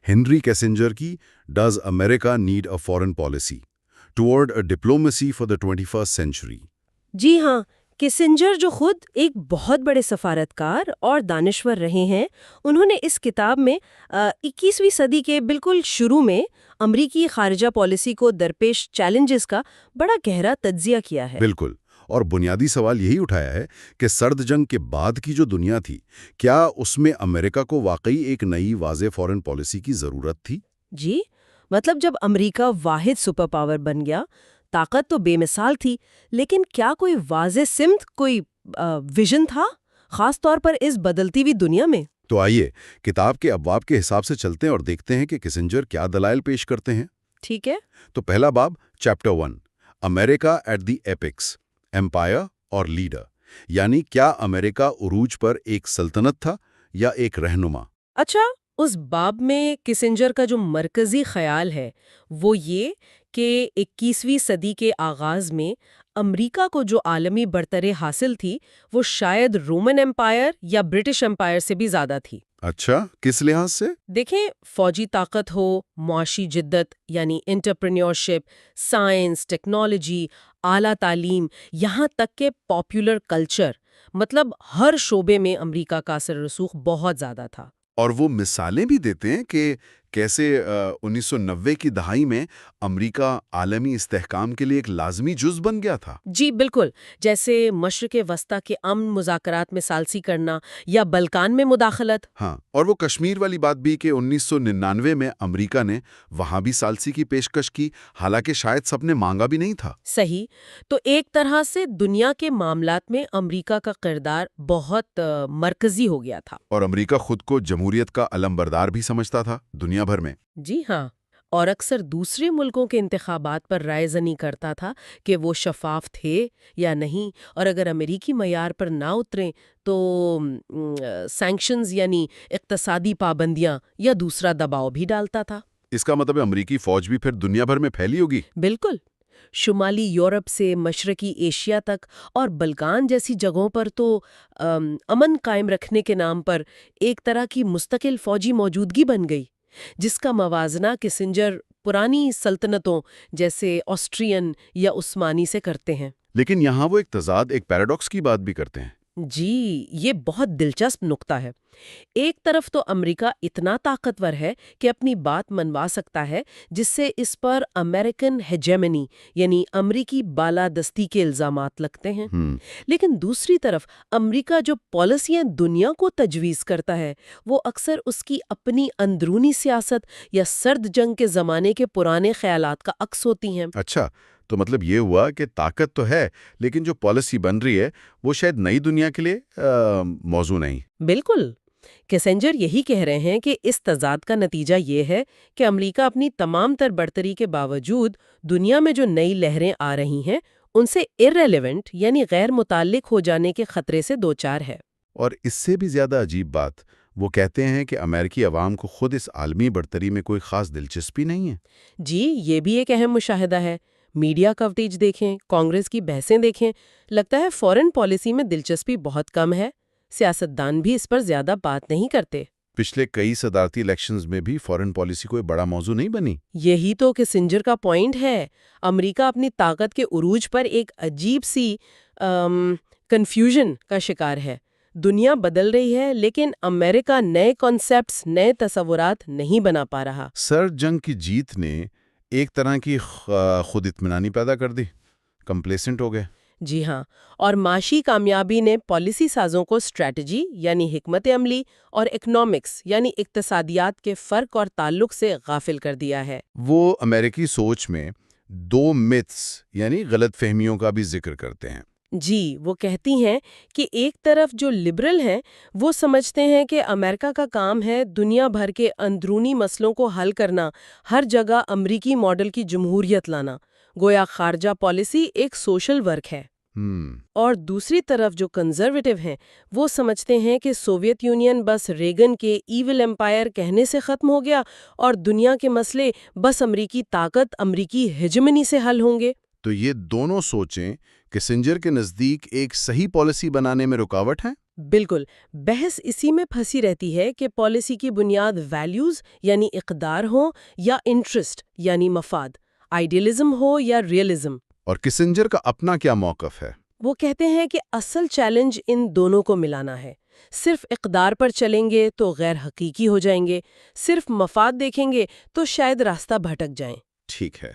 Henry Kissinger کی does America need a foreign policy toward a diplomacy for the 21st century? جی ہاں، Kissinger جو خود ایک بہت بڑے سفارتکار اور دانشور رہے ہیں، انہوں نے اس کتاب میں 21ویں صدی کے بالکل شروع میں امریکی خارجہ پالیسی کو درپیش چیلنجز کا بڑا گہرا تجزیہ کیا ہے۔ بالکل، اور بنیادی سوال یہی اٹھایا ہے کہ سرد جنگ کے بعد کی جو دنیا تھی، کیا اس میں امریکہ کو واقعی ایک نئی واضح فارن پالیسی کی ضرورت تھی؟ جی، مطلب جب امریکہ واحد سپر پاور بن گیا، طاقت تو بے مثال تھی، لیکن کیا کوئی واضح سمت، کوئی ویژن تھا، خاص طور پر اس بدلتی ہوئی دنیا میں؟ تو آئیے کتاب کے ابواب کے حساب سے چلتے ہیں اور دیکھتے ہیں کہ کسنجر کیا دلائل پیش کرتے ہیں۔ ٹھیک ہے۔ تو پہلا باب، چیپٹر 1، امریکہ ایٹ دی ایپکس، امپائر اور لیڈر، یعنی کیا امریکہ عروج پر ایک سلطنت تھا یا ایک رہنما؟ اچھا، اس باب میں کسنجر کا جو مرکزی خیال ہے وہ یہ کہ 21ویں صدی کے آغاز میں امریکہ کو جو عالمی برتری حاصل تھی وہ شاید رومن امپائر یا برٹش امپائر سے بھی زیادہ تھی۔ اچھا، کس لحاظ سے؟ دیکھیں، فوجی طاقت ہو، معاشی جدت یعنی انٹرپرینیورشپ، سائنس، ٹیکنالوجی، اعلیٰ تعلیم، یہاں تک کہ پاپولر کلچر، مطلب ہر شعبے میں امریکہ کا اثر رسوخ بہت زیادہ تھا۔ اور وہ مثالیں بھی دیتے ہیں کہ کیسے 1990 کی دہائی میں امریکہ عالمی استحکام کے لیے ایک لازمی جز بن گیا تھا۔ جی بالکل، جیسے مشرق وسطیٰ کے امن مذاکرات میں ثالثی کرنا یا بلکان میں مداخلت۔ ہاں، اور وہ کشمیر والی بات بھی کہ 1999 میں امریکہ نے وہاں بھی ثالثی کی پیشکش کی، حالانکہ شاید سب نے مانگا بھی نہیں تھا۔ صحیح، تو ایک طرح سے دنیا کے معاملات میں امریکہ کا کردار بہت مرکزی ہو گیا تھا۔ اور امریکہ خود کو جمہوریت کا علمبردار بھی سمجھتا تھا دنیا بھر میں۔ جی ہاں، اور اکثر دوسرے ملکوں کے انتخابات پر رائے زنی کرتا تھا کہ وہ شفاف تھے یا نہیں، اور اگر امریکی معیار پر نہ اتریں تو سینکشنز یعنی اقتصادی پابندیاں یا دوسرا دباؤ بھی ڈالتا تھا۔ اس کا مطلب امریکی فوج بھی پھر دنیا بھر میں پھیلی ہوگی۔ بالکل، شمالی یورپ سے مشرقی ایشیا تک اور بلکان جیسی جگہوں پر تو امن قائم رکھنے کے نام پر ایک طرح کی مستقل فوجی موجودگی بن گئی، جس کا موازنہ کسنجر پرانی سلطنتوں جیسے آسٹرین یا عثمانی سے کرتے ہیں۔ لیکن یہاں وہ ایک تضاد، ایک پیراڈاکس کی بات بھی کرتے ہیں۔ جی، یہ بہت دلچسپ نقطہ ہے۔ ایک طرف تو امریکہ اتنا طاقتور ہے کہ اپنی بات منوا سکتا ہے، جس سے اس پر امریکن ہیجیمنی یعنی امریکی بالادستی کے الزامات لگتے ہیں۔ لیکن دوسری طرف امریکہ جو پالیسیاں دنیا کو تجویز کرتا ہے وہ اکثر اس کی اپنی اندرونی سیاست یا سرد جنگ کے زمانے کے پرانے خیالات کا عکس ہوتی ہیں۔ اچھا، تو مطلب یہ ہوا کہ طاقت تو ہے لیکن جو پالیسی بن رہی ہے وہ شاید نئی دنیا کے لیے موزوں نہیں۔ بالکل، کیسنجر یہی کہہ رہے ہیں کہ اس تضاد کا نتیجہ یہ ہے کہ امریکہ اپنی تمام تر برتری کے باوجود دنیا میں جو نئی لہریں آ رہی ہیں ان سے irrelevant یعنی غیر متعلق ہو جانے کے خطرے سے دوچار ہے۔ اور اس سے بھی زیادہ عجیب بات، وہ کہتے ہیں کہ امریکی عوام کو خود اس عالمی برتری میں کوئی خاص دلچسپی نہیں ہے۔ جی، یہ بھی ایک اہم مشاہدہ ہے۔ میڈیا کوریج دیکھیں، کانگریس کی بحثیں دیکھیں، لگتا ہے فورن پالیسی میں دلچسپی بہت کم ہے۔ سیاستدان بھی اس پر زیادہ بات نہیں کرتے۔ پچھلے کئی صدارتی الیکشنز میں بھی فارن پالیسی کوئی بڑا موضوع نہیں بنی۔ یہی تو کسنجر کا پوائنٹ ہے۔ امریکہ اپنی طاقت کے عروج پر ایک عجیب سی کنفیوژن کا شکار ہے۔ دنیا بدل رہی ہے لیکن امریکہ نئے کانسیپٹس، نئے تصورات نہیں بنا پا رہا۔ سرد جنگ کی جیت نے ایک طرح کی خود اطمینانی پیدا کر دی، کمپلیسنٹ ہو گئے۔ جی ہاں، اور معاشی کامیابی نے پالیسی سازوں کو اسٹریٹجی یعنی حکمت عملی اور اکنامکس یعنی اقتصادیات کے فرق اور تعلق سے غافل کر دیا ہے۔ وہ امریکی سوچ میں دو متس یعنی غلط فہمیوں کا بھی ذکر کرتے ہیں۔ جی، وہ کہتی ہیں کہ ایک طرف جو لبرل ہیں وہ سمجھتے ہیں کہ امریکہ کا کام ہے دنیا بھر کے اندرونی مسئلوں کو حل کرنا، ہر جگہ امریکی ماڈل کی جمہوریت لانا، گویا خارجہ پالیسی ایک سوشل ورک ہے۔ اور دوسری طرف جو کنزرویٹو ہیں وہ سمجھتے ہیں کہ سوویت یونین بس ریگن کے ایول امپائر کہنے سے ختم ہو گیا اور دنیا کے مسئلے بس امریکی طاقت، امریکی ہیجمنی سے حل ہوں گے۔ تو یہ دونوں سوچیں کسنجر کے نزدیک ایک صحیح پالیسی بنانے میں رکاوٹ ہیں؟ بالکل، بحث اسی میں پھنسی رہتی ہے کہ پالیسی کی بنیاد ویلیوز یعنی اقدار ہوں یا انٹرسٹ یعنی مفاد، آئیڈیلزم ہو یا ریئلزم۔ اور کسنجر کا اپنا کیا موقف ہے؟ وہ کہتے ہیں کہ اصل چیلنج ان دونوں کو ملانا ہے۔ صرف اقدار پر چلیں گے تو غیر حقیقی ہو جائیں گے، صرف مفاد دیکھیں گے تو شاید راستہ بھٹک جائیں۔ ٹھیک ہے،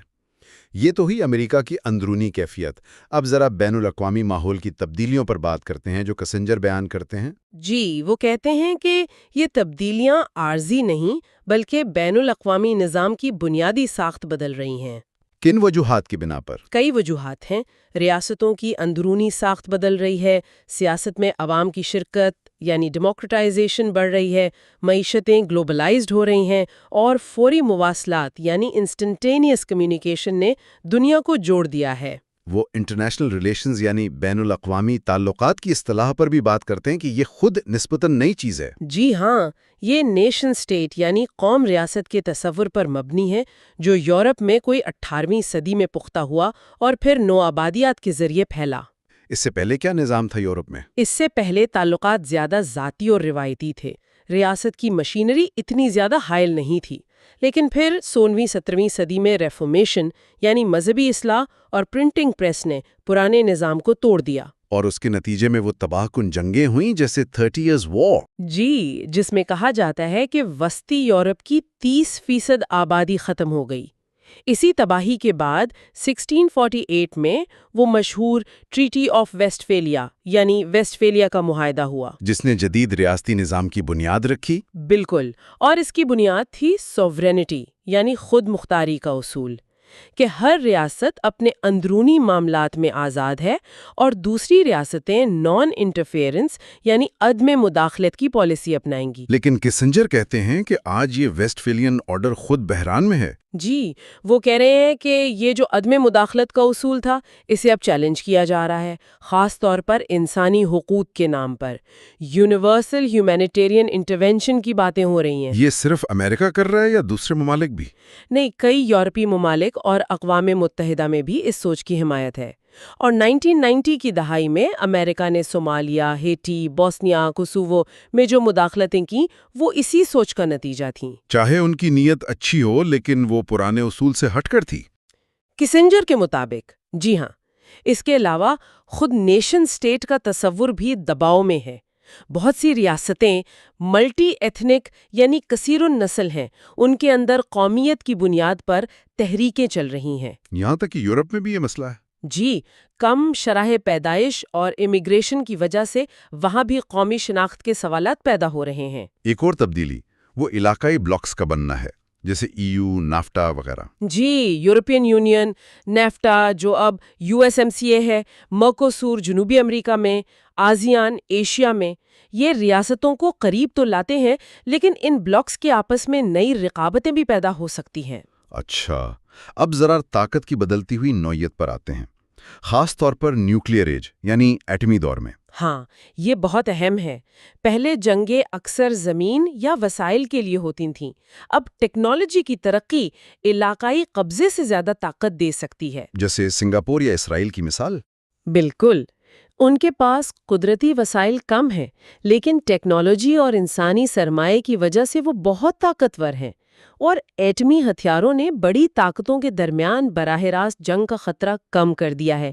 یہ تو ہی امریکہ کی اندرونی کیفیت۔ اب ذرا بین الاقوامی ماحول کی تبدیلیوں پر بات کرتے ہیں جو کسنجر بیان کرتے ہیں۔ جی، وہ کہتے ہیں کہ یہ تبدیلیاں عارضی نہیں بلکہ بین الاقوامی نظام کی بنیادی ساخت بدل رہی ہیں۔ کن وجوہات کی بنا پر؟ کئی وجوہات ہیں۔ ریاستوں کی اندرونی ساخت بدل رہی ہے، سیاست میں عوام کی شرکت یعنی ڈیموکریٹائزیشن بڑھ رہی ہے، معیشتیں گلوبلائزڈ ہو رہی ہیں، اور فوری مواصلات یعنی انسٹنٹینیس کمیونیکیشن نے دنیا کو جوڑ دیا ہے۔ وہ انٹرنیشنل ریلیشنز یعنی بین الاقوامی تعلقات کی اصطلاح پر بھی بات کرتے ہیں کہ یہ خود نسبتاً نئی چیز ہے۔ جی ہاں، یہ نیشن سٹیٹ یعنی قوم ریاست کے تصور پر مبنی ہے جو یورپ میں کوئی 18ویں صدی میں پختہ ہوا اور پھر نوآبادیات کے ذریعے پھیلا۔ اس سے پہلے کیا نظام تھا یورپ میں؟ اس سے پہلے تعلقات زیادہ ذاتی اور روایتی تھے، ریاست کی مشینری اتنی زیادہ حائل نہیں تھی، لیکن پھر 16ویں 17ویں صدی میں ریفارمیشن یعنی مذہبی اصلاح اور پرنٹنگ پریس نے پرانے نظام کو توڑ دیا۔ اور اس کے نتیجے میں وہ تباہ کن جنگیں ہوئیں جیسے 30 ایئرز وار۔ جی، جس میں کہا جاتا ہے کہ وسطی یورپ کی 30% آبادی ختم ہو گئی۔ اسی تباہی کے بعد 1648 میں وہ مشہور ٹریٹی آف ویسٹفیلیا یعنی ویسٹفیلیا کا معاہدہ ہوا، جس نے جدید ریاستی نظام کی بنیاد رکھی۔ بالکل، اور اس کی بنیاد تھی سوورینٹی یعنی خود مختاری کا اصول، کہ ہر ریاست اپنے اندرونی معاملات میں آزاد ہے اور دوسری ریاستیں نان انٹرفیئرنس یعنی عدم مداخلت کی پالیسی اپنائیں گی۔ لیکن کسنجر کہتے ہیں کہ آج یہ ویسٹفیلین آرڈر خود بحران میں ہے۔ جی، وہ کہہ رہے ہیں کہ یہ جو عدم مداخلت کا اصول تھا اسے اب چیلنج کیا جا رہا ہے، خاص طور پر انسانی حقوق کے نام پر۔ یونیورسل ہیومینیٹیرین انٹرونشن کی باتیں ہو رہی ہیں۔ یہ صرف امریکہ کر رہا ہے یا دوسرے ممالک بھی؟ نہیں، کئی یورپی ممالک اور اقوام متحدہ میں بھی اس سوچ کی حمایت ہے، اور 1990 کی دہائی میں امریکہ نے صومالیہ، ہیٹی، بوسنیا، کوسوو میں جو مداخلتیں کیں وہ اسی سوچ کا نتیجہ تھیں۔ چاہے ان کی نیت اچھی ہو لیکن وہ پرانے اصول سے ہٹ کر تھی۔ کسنجر کے مطابق جی ہاں، اس کے علاوہ خود نیشن سٹیٹ کا تصور بھی دباؤ میں ہے۔ بہت سی ریاستیں ملٹی ایتھنک یعنی کثیر النسل ہیں، ان کے اندر قومیت کی بنیاد پر تحریکیں چل رہی ہیں۔ یہاں تک کہ یورپ میں بھی یہ مسئلہ ہے۔ جی، کم شرح پیدائش اور امیگریشن کی وجہ سے وہاں بھی قومی شناخت کے سوالات پیدا ہو رہے ہیں۔ ایک اور تبدیلی وہ علاقائی بلاکس کا بننا ہے، جیسے EU، نافٹا وغیرہ۔ جی، یورپین یونین، نیفٹا جو اب USMCA ہے، مرکوسور جنوبی امریکہ میں، آسیان ایشیا میں، یہ ریاستوں کو قریب تو لاتے ہیں لیکن ان بلاکس کے آپس میں نئی رقابتیں بھی پیدا ہو سکتی ہیں۔ اچھا، اب ذرا طاقت کی بدلتی ہوئی نوعیت پر آتے ہیں، خاص طور پر نیوکلیئر ایج یعنی ایٹمی دور میں۔ ہاں، یہ بہت اہم ہے۔ پہلے جنگیں اکثر زمین یا وسائل کے لیے ہوتی تھیں، اب ٹیکنالوجی کی ترقی علاقائی قبضے سے زیادہ طاقت دے سکتی ہے۔ جیسے سنگاپور یا اسرائیل کی مثال۔ بالکل، ان کے پاس قدرتی وسائل کم ہیں لیکن ٹیکنالوجی اور انسانی سرمایہ کی وجہ سے وہ بہت طاقتور ہیں، اور ایٹمی ہتھیاروں نے بڑی طاقتوں کے درمیان براہ راست جنگ کا خطرہ کم کر دیا ہے۔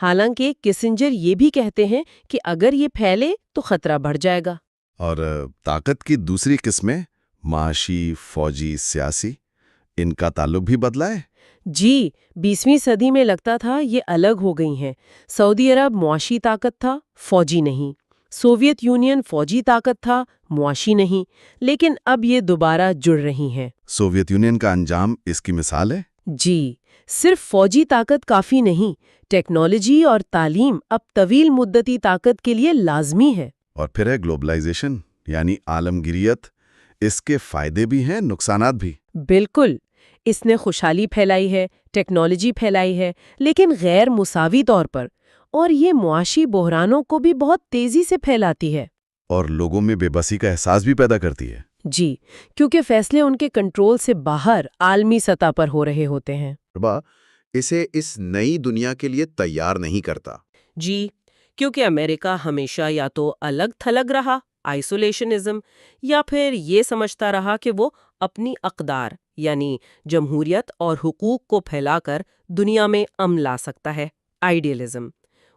حالانکہ کسنجر یہ بھی کہتے ہیں کہ اگر یہ پھیلے تو خطرہ بڑھ جائے گا۔ اور طاقت کی دوسری قسمیں معاشی، فوجی، سیاسی، ان کا تعلق بھی بدلا ہے۔ جی، 20ویں صدی میں لگتا تھا یہ الگ ہو گئی ہیں۔ سعودی عرب معاشی طاقت تھا، فوجی نہیں۔ سوویت یونین فوجی طاقت تھا، معاشی نہیں، لیکن اب یہ دوبارہ جڑ رہی ہیں۔ سوویت یونین کا انجام اس کی مثال ہے۔ جی، صرف فوجی طاقت کافی نہیں، ٹیکنالوجی اور تعلیم اب طویل مدتی طاقت کے لیے لازمی ہے۔ اور پھر ہے گلوبلائزیشن یعنی عالمگیریت، اس کے فائدے بھی ہیں، نقصانات بھی۔ بالکل، اس نے خوشحالی پھیلائی ہے، ٹیکنالوجی پھیلائی ہے، لیکن غیر مساوی طور پر، اور یہ معاشی بحرانوں کو بھی بہت تیزی سے پھیلاتی ہے۔ اور لوگوں میں بے بسی کا احساس بھی پیدا کرتی ہے۔ جی، کیونکہ فیصلے ان کے کنٹرول سے باہر عالمی سطح پر ہو رہے ہوتے ہیں۔ اسے اس نئی دنیا کے لیے تیار نہیں کرتا۔ جی، کیونکہ امریکہ ہمیشہ یا تو الگ تھلگ رہا، آئسولیشنزم، یا پھر یہ سمجھتا رہا کہ وہ اپنی اقدار یعنی جمہوریت اور حقوق کو پھیلا کر دنیا میں امن لا سکتا ہے، آئیڈیلزم۔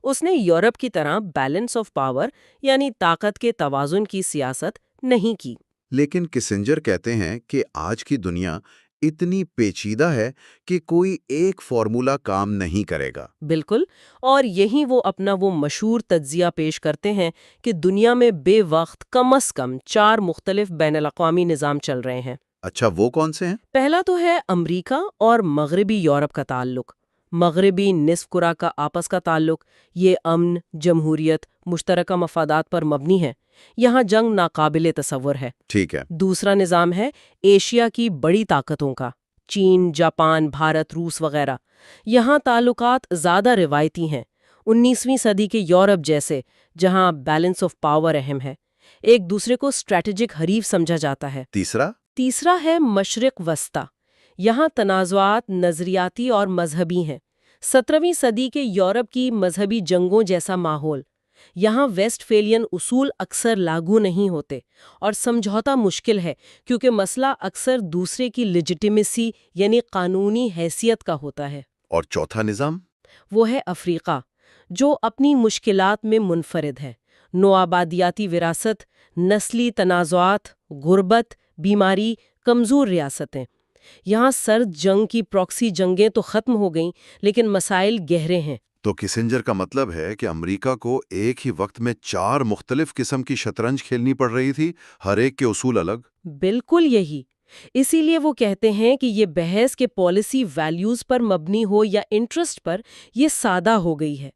اس نے یورپ کی طرح بیلنس آف پاور یعنی طاقت کے توازن کی سیاست نہیں کی۔ لیکن کسنجر کہتے ہیں کہ آج کی دنیا اتنی پیچیدہ ہے کہ کوئی ایک فارمولا کام نہیں کرے گا۔ بالکل، اور یہی وہ اپنا مشہور تجزیہ پیش کرتے ہیں کہ دنیا میں بے وقت کم از کم 4 مختلف بین الاقوامی نظام چل رہے ہیں۔ اچھا، وہ کون سے ہیں؟ پہلا تو ہے امریکہ اور مغربی یورپ کا تعلق۔ مغربی نصف کرہ کا آپس کا تعلق یہ امن، جمہوریت، مشترکہ مفادات پر مبنی ہے۔ یہاں جنگ ناقابل تصور ہے۔ ٹھیک ہے۔ دوسرا نظام ہے ایشیا کی بڑی طاقتوں کا، چین، جاپان، بھارت، روس وغیرہ۔ یہاں تعلقات زیادہ روایتی ہیں، 19ویں صدی کے یورپ جیسے، جہاں بیلنس آف پاور اہم ہے، ایک دوسرے کو اسٹریٹجک حریف سمجھا جاتا ہے۔ تیسرا ہے مشرق وسطی۔ یہاں تنازعات نظریاتی اور مذہبی ہیں، 17ویں صدی کے یورپ کی مذہبی جنگوں جیسا ماحول۔ یہاں ویسٹ فیلین اصول اکثر لاگو نہیں ہوتے اور سمجھوتا مشکل ہے، کیونکہ مسئلہ اکثر دوسرے کی لیجیٹیمیسی یعنی قانونی حیثیت کا ہوتا ہے۔ اور چوتھا نظام؟ وہ ہے افریقہ، جو اپنی مشکلات میں منفرد ہے۔ نوآبادیاتی وراثت، نسلی تنازعات، غربت، بیماری، کمزور ریاستیں۔ یہاں سرد جنگ کی پراکسی جنگیں تو ختم ہو گئیں، لیکن مسائل گہرے ہیں۔ تو کسنجر کا مطلب ہے کہ امریکہ کو ایک ہی وقت میں 4 مختلف قسم کی شطرنج کھیلنی پڑ رہی تھی، ہر ایک کے اصول الگ۔ بالکل یہی، اسی لیے وہ کہتے ہیں کہ یہ بحث کے پالیسی ویلیوز پر مبنی ہو یا انٹرسٹ پر، یہ سادہ ہو گئی ہے۔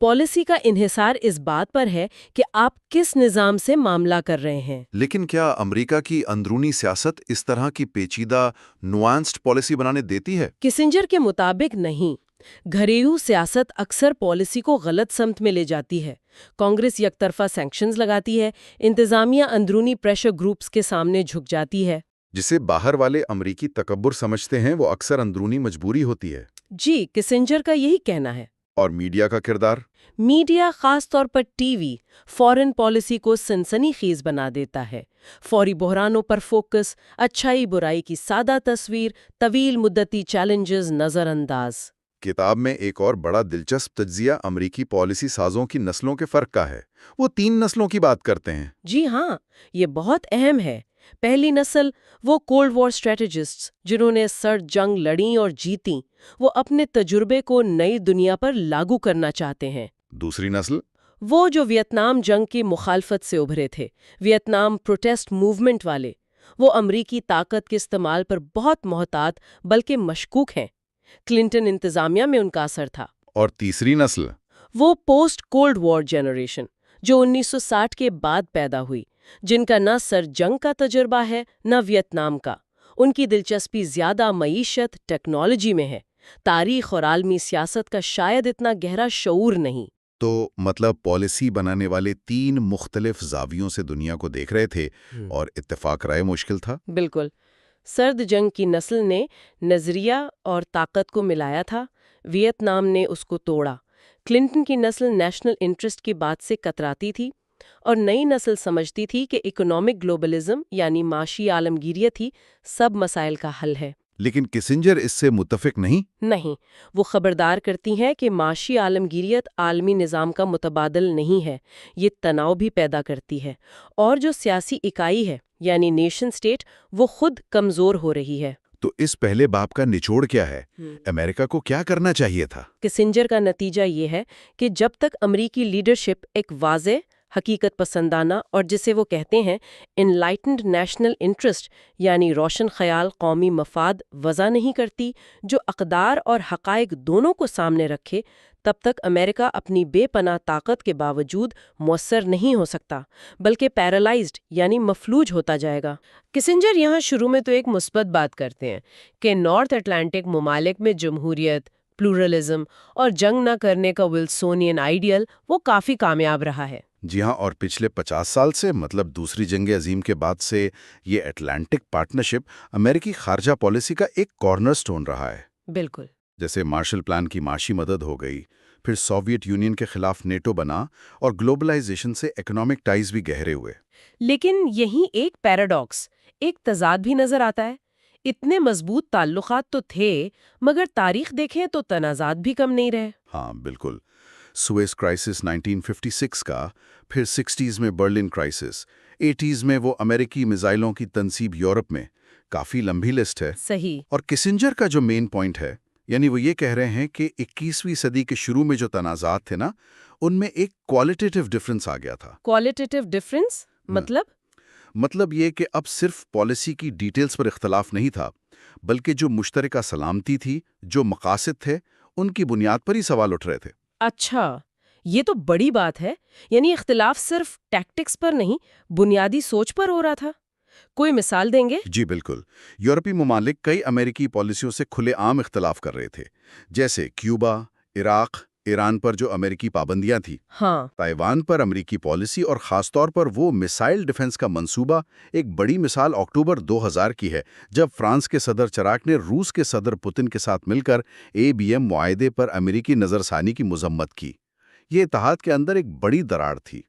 پالیسی کا انحصار اس بات پر ہے کہ آپ کس نظام سے معاملہ کر رہے ہیں۔ لیکن کیا امریکہ کی اندرونی سیاست اس طرح کی پیچیدہ نوانسڈ پالیسی بنانے دیتی ہے؟ کسنجر کے مطابق نہیں۔ گھریلو سیاست اکثر پالیسی کو غلط سمت میں لے جاتی ہے۔ کانگریس یک طرفہ سینکشنز لگاتی ہے، انتظامیہ اندرونی پریشر گروپس کے سامنے جھک جاتی ہے۔ جسے باہر والے امریکی تکبر سمجھتے ہیں، وہ اکثر اندرونی مجبوری ہوتی ہے۔ جی، کسنجر کا یہی کہنا ہے۔ اور میڈیا کا کردار؟ میڈیا، خاص طور پر ٹی وی، فورن پالیسی کو سنسنی خیز بنا دیتا ہے۔ فوری بحرانوں پر فوکس، اچھائی برائی کی سادہ تصویر، طویل مدتی چیلنجز نظر انداز۔ کتاب میں ایک اور بڑا دلچسپ تجزیہ امریکی پالیسی سازوں کی نسلوں کے فرق کا ہے۔ وہ 3 نسلوں کی بات کرتے ہیں۔ جی ہاں، یہ بہت اہم ہے۔ پہلی نسل، وہ کولڈ وار اسٹریٹجسٹس جنہوں نے سرد جنگ لڑیں اور جیتیں، وہ اپنے تجربے کو نئی دنیا پر لاگو کرنا چاہتے ہیں۔ دوسری نسل، وہ جو ویتنام جنگ کی مخالفت سے ابھرے تھے، ویتنام پروٹیسٹ موومنٹ والے، وہ امریکی طاقت کے استعمال پر بہت محتاط بلکہ مشکوک ہیں۔ کلنٹن انتظامیہ میں ان کا اثر تھا۔ اور تیسری نسل، وہ پوسٹ کولڈ وار جنریشن جو 1960 کے بعد پیدا ہوئی، جن کا نہ سر جنگ کا تجربہ ہے نہ ویتنام کا۔ ان کی دلچسپی زیادہ معیشت، ٹیکنالوجی میں ہے، تاریخ اور عالمی سیاست کا شاید اتنا گہرا شعور نہیں۔ تو مطلب پالیسی بنانے والے 3 مختلف زاویوں سے دنیا کو دیکھ رہے تھے اور اتفاق رائے مشکل تھا۔ بالکل۔ سرد جنگ کی نسل نے نظریہ اور طاقت کو ملایا تھا، ویتنام نے اس کو توڑا۔ کلنٹن کی نسل نیشنل انٹرسٹ کی بات سے کتراتی تھی، اور نئی نسل سمجھتی تھی کہ اکنامک گلوبلزم یعنی معاشی عالمگیریت ہی سب مسائل کا حل ہے۔ لیکن کسنجر اس سے متفق نہیں۔ وہ خبردار کرتی ہیں کہ معاشی عالمگیریت عالمی نظام کا متبادل نہیں ہے، یہ تناؤ بھی پیدا کرتی ہے، اور جو سیاسی اکائی ہے یعنی نیشن سٹیٹ، وہ خود کمزور ہو رہی ہے۔ تو اس پہلے باب کا نچوڑ کیا ہے؟ امریکہ کو کیا کرنا چاہیے تھا؟ کسنجر کا نتیجہ یہ ہے کہ جب تک امریکی لیڈرشپ ایک واضح، حقیقت پسندانہ اور جسے وہ کہتے ہیں انلائٹنڈ نیشنل انٹرسٹ یعنی روشن خیال قومی مفاد وضع نہیں کرتی، جو اقدار اور حقائق دونوں کو سامنے رکھے، تب تک امریکہ اپنی بے پناہ طاقت کے باوجود مؤثر نہیں ہو سکتا، بلکہ پیرالائزڈ یعنی مفلوج ہوتا جائے گا۔ کسنجر یہاں شروع میں تو ایک مثبت بات کرتے ہیں کہ نارتھ اٹلانٹک ممالک میں جمہوریت، پلورلزم اور جنگ نہ کرنے کا ولسونین آئیڈیل وہ کافی کامیاب رہا ہے۔ جی ہاں، اور پچھلے 50 سال سے، مطلب دوسری جنگ عظیم کے بعد سے، یہ اٹلانٹک پارٹنرشپ امریکی خارجہ پالیسی کا ایک کارنر سٹون رہا ہے۔ بالکل۔ جیسے مارشل پلان کی معاشی مدد ہو گئی، پھر سوویت یونین کے خلاف نیٹو بنا اور گلوبلائزیشن سے اکنامک ٹائز بھی گہرے ہوئے۔ لیکن یہیں ایک پیراڈاکس، ایک تضاد بھی نظر آتا ہے۔ اتنے مضبوط تعلقات تو تھے، مگر تاریخ دیکھیں تو تنازعات بھی کم نہیں رہے۔ ہاں بالکل، سویز کرائسس 1956 کا، پھر 60s میں برلن کرائسس، 80s میں وہ امریکی میزائلوں کی تنصیب یورپ میں، کافی لمبی لسٹ ہے۔ صحیح۔ اور کسنجر کا جو مین پوائنٹ ہے، یعنی وہ یہ کہہ رہے ہیں کہ 21ویں صدی کے شروع میں جو تنازعات تھے نا، ان میں ایک کوالٹیٹیو ڈفرنس آ گیا تھا۔ کوالٹیٹیو ڈفرنس مطلب یہ کہ اب صرف پالیسی کی ڈیٹیلز پر اختلاف نہیں تھا، بلکہ جو مشترکہ سلامتی تھی، جو مقاصد تھے، ان کی بنیاد پر ہی سوال اٹھ رہے تھے۔ اچھا، یہ تو بڑی بات ہے۔ یعنی اختلاف صرف ٹیکٹکس پر نہیں، بنیادی سوچ پر ہو رہا تھا۔ کوئی مثال دیں گے؟ جی بالکل، یورپی ممالک کئی امریکی پالیسیوں سے کھلے عام اختلاف کر رہے تھے، جیسے کیوبا، عراق، ایران پر جو امریکی پابندیاں تھیں، ہاں، تائیوان پر امریکی پالیسی، اور خاص طور پر وہ میسائل ڈیفنس کا منصوبہ۔ ایک بڑی مثال اکتوبر 2000 کی ہے، جب فرانس کے صدر چراک نے روس کے صدر پوتن کے ساتھ مل کر ABM معاہدے پر امریکی نظر ثانی کی مذمت کی۔ یہ اتحاد کے اندر ایک بڑی دراڑ تھی۔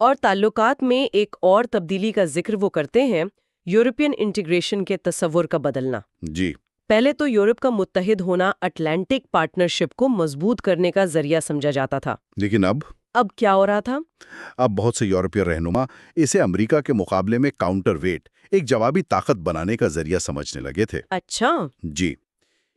اور تعلقات میں ایک اور تبدیلی کا ذکر وہ کرتے ہیں، یورپین انٹیگریشن کے تصور کا بدلنا۔ جی پہلے تو یورپ کا متحد ہونا اٹلانٹک پارٹنرشپ کو مضبوط کرنے کا ذریعہ سمجھا جاتا تھا، لیکن اب کیا ہو رہا تھا؟ اب بہت سے یورپی رہنما اسے امریکہ کے مقابلے میں کاؤنٹر ویٹ، ایک جوابی طاقت بنانے کا ذریعہ سمجھنے لگے تھے۔ اچھا، جی،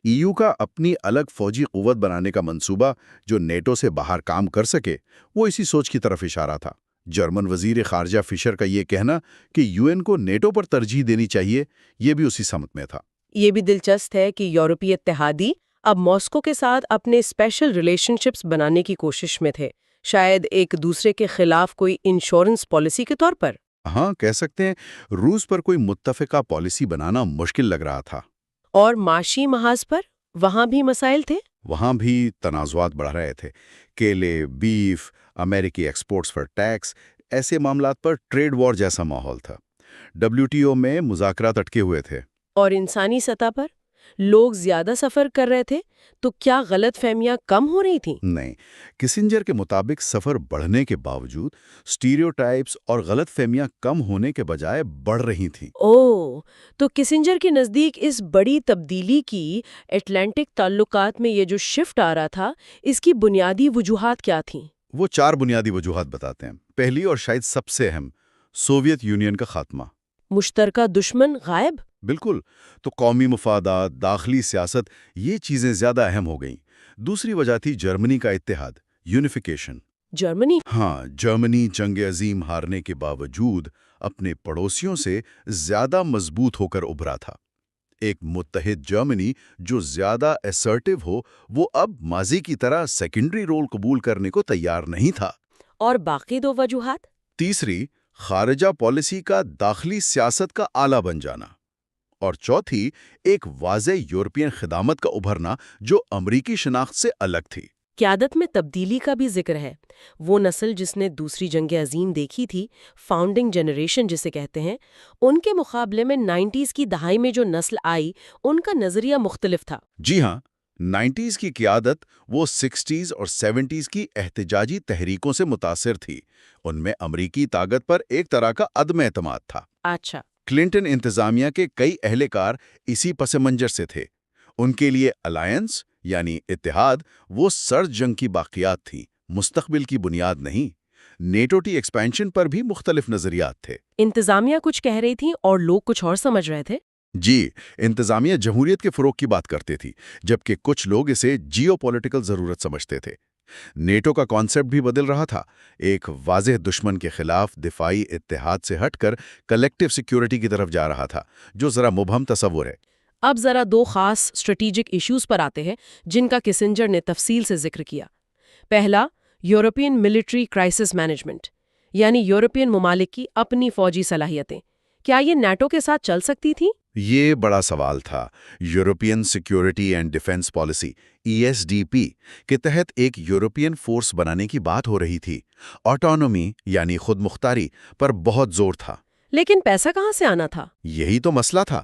EU کا اپنی الگ فوجی قوت بنانے کا منصوبہ جو نیٹو سے باہر کام کر سکے، وہ اسی سوچ کی طرف اشارہ تھا۔ جرمن وزیر خارجہ فشر کا یہ کہنا کہ UN کو نیٹو پر ترجیح دینی چاہیے، یہ بھی اسی سمت میں تھا۔ یہ بھی دلچسپ ہے کہ یورپی اتحادی اب ماسکو کے ساتھ اپنے اسپیشل ریلیشن شپس بنانے کی کوشش میں تھے، شاید ایک دوسرے کے خلاف کوئی انشورنس پالیسی کے طور پر۔ ہاں، کہہ سکتے ہیں روس پر کوئی متفقہ پالیسی بنانا مشکل لگ رہا تھا۔ اور معاشی محاذ پر وہاں بھی مسائل تھے۔ وہاں بھی تنازعات بڑھ رہے تھے، کیلے، بیف، امریکی ایکسپورٹس پر ٹیکس، ایسے معاملات پر ٹریڈ وار جیسا ماحول تھا۔ WTO میں مذاکرات اٹکے ہوئے تھے۔ اور انسانی سطح پر لوگ زیادہ سفر کر رہے تھے، تو کیا غلط فہمیاں کم ہو رہی تھیں؟ نہیں، کسنجر کے مطابق سفر بڑھنے کے باوجود سٹیریوٹائپس اور غلط فہمیاں کم ہونے کے بجائے بڑھ رہی تھیں۔ تو کسنجر کے نزدیک اس بڑی تبدیلی کی، اٹلانٹک تعلقات میں یہ جو شفٹ آ رہا تھا، اس کی بنیادی وجوہات کیا تھیں؟ وہ 4 بنیادی وجوہات بتاتے ہیں۔ پہلی اور شاید سب سے اہم، سوویت یونین کا خاتمہ۔ مشترکہ دشمن غائب؟ بالکل، تو قومی مفادات، داخلی سیاست، یہ چیزیں زیادہ اہم ہو گئیں۔ دوسری وجہ تھی جرمنی کا اتحاد، یونیفیکیشن۔ جرمنی؟ ہاں، جرمنی جنگ عظیم ہارنے کے باوجود اپنے پڑوسیوں سے زیادہ مضبوط ہو کر ابھرا تھا۔ ایک متحد جرمنی جو زیادہ اسرٹیو ہو، وہ اب ماضی کی طرح سیکنڈری رول قبول کرنے کو تیار نہیں تھا۔ اور باقی 2 وجوہات؟ تیسری، خارجہ پالیسی کا داخلی سیاست کا آلہ بن جانا، اور چوتھی، ایک واضح یورپین خدامت کا ابھرنا جو امریکی شناخت سے الگ تھی۔ قیادت میں تبدیلی کا بھی ذکر ہے۔ وہ نسل جس نے دوسری جنگ عظیم دیکھی تھی، فاؤنڈنگ جنریشن جسے کہتے ہیں، ان کے مقابلے میں 90s کی دہائی میں جو نسل آئی، ان کا نظریہ مختلف تھا۔ جی ہاں، 90s کی قیادت وہ 60s اور 70s کی احتجاجی تحریکوں سے متاثر تھی۔ ان میں امریکی طاقت پر ایک طرح کا عدم اعتماد تھا۔ اچھا، کلنٹن انتظامیہ کے کئی اہلکار اسی پس منظر سے تھے۔ ان کے لیے الائنس یعنی اتحاد وہ سرد جنگ کی باقیات تھیں، مستقبل کی بنیاد نہیں۔ نیٹو ٹی ایکسپینشن پر بھی مختلف نظریات تھے۔ انتظامیہ کچھ کہہ رہی تھی اور لوگ کچھ اور سمجھ رہے تھے۔ جی، انتظامیہ جمہوریت کے فروغ کی بات کرتے تھی، جبکہ کچھ لوگ اسے جیو پولیٹیکل ضرورت سمجھتے تھے۔ نیٹو کا کانسیپٹ بھی بدل رہا تھا، ایک واضح دشمن کے خلاف دفاعی اتحاد سے ہٹ کر کلیکٹیو سیکیورٹی کی طرف جا رہا تھا، جو ذرا مبہم تصور ہے۔ اب ذرا 2 خاص اسٹریٹجک ایشوز پر آتے ہیں جن کا کسنجر نے تفصیل سے ذکر کیا۔ پہلا، یورپین ملٹری کرائسس مینجمنٹ، یعنی یورپین ممالک کی اپنی فوجی صلاحیتیں۔ کیا یہ نیٹو کے ساتھ چل سکتی تھی؟ یہ بڑا سوال تھا۔ European security and defence policy ESDP کے تحت ایک یورپین فورس بنانے کی بات ہو رہی تھی۔ آٹونومی یعنی خود مختاری پر بہت زور تھا۔ لیکن پیسہ کہاں سے آنا تھا؟ یہی تو مسئلہ تھا۔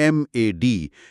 MAD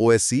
OSCE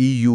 EU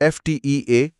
FTEA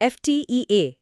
FTEA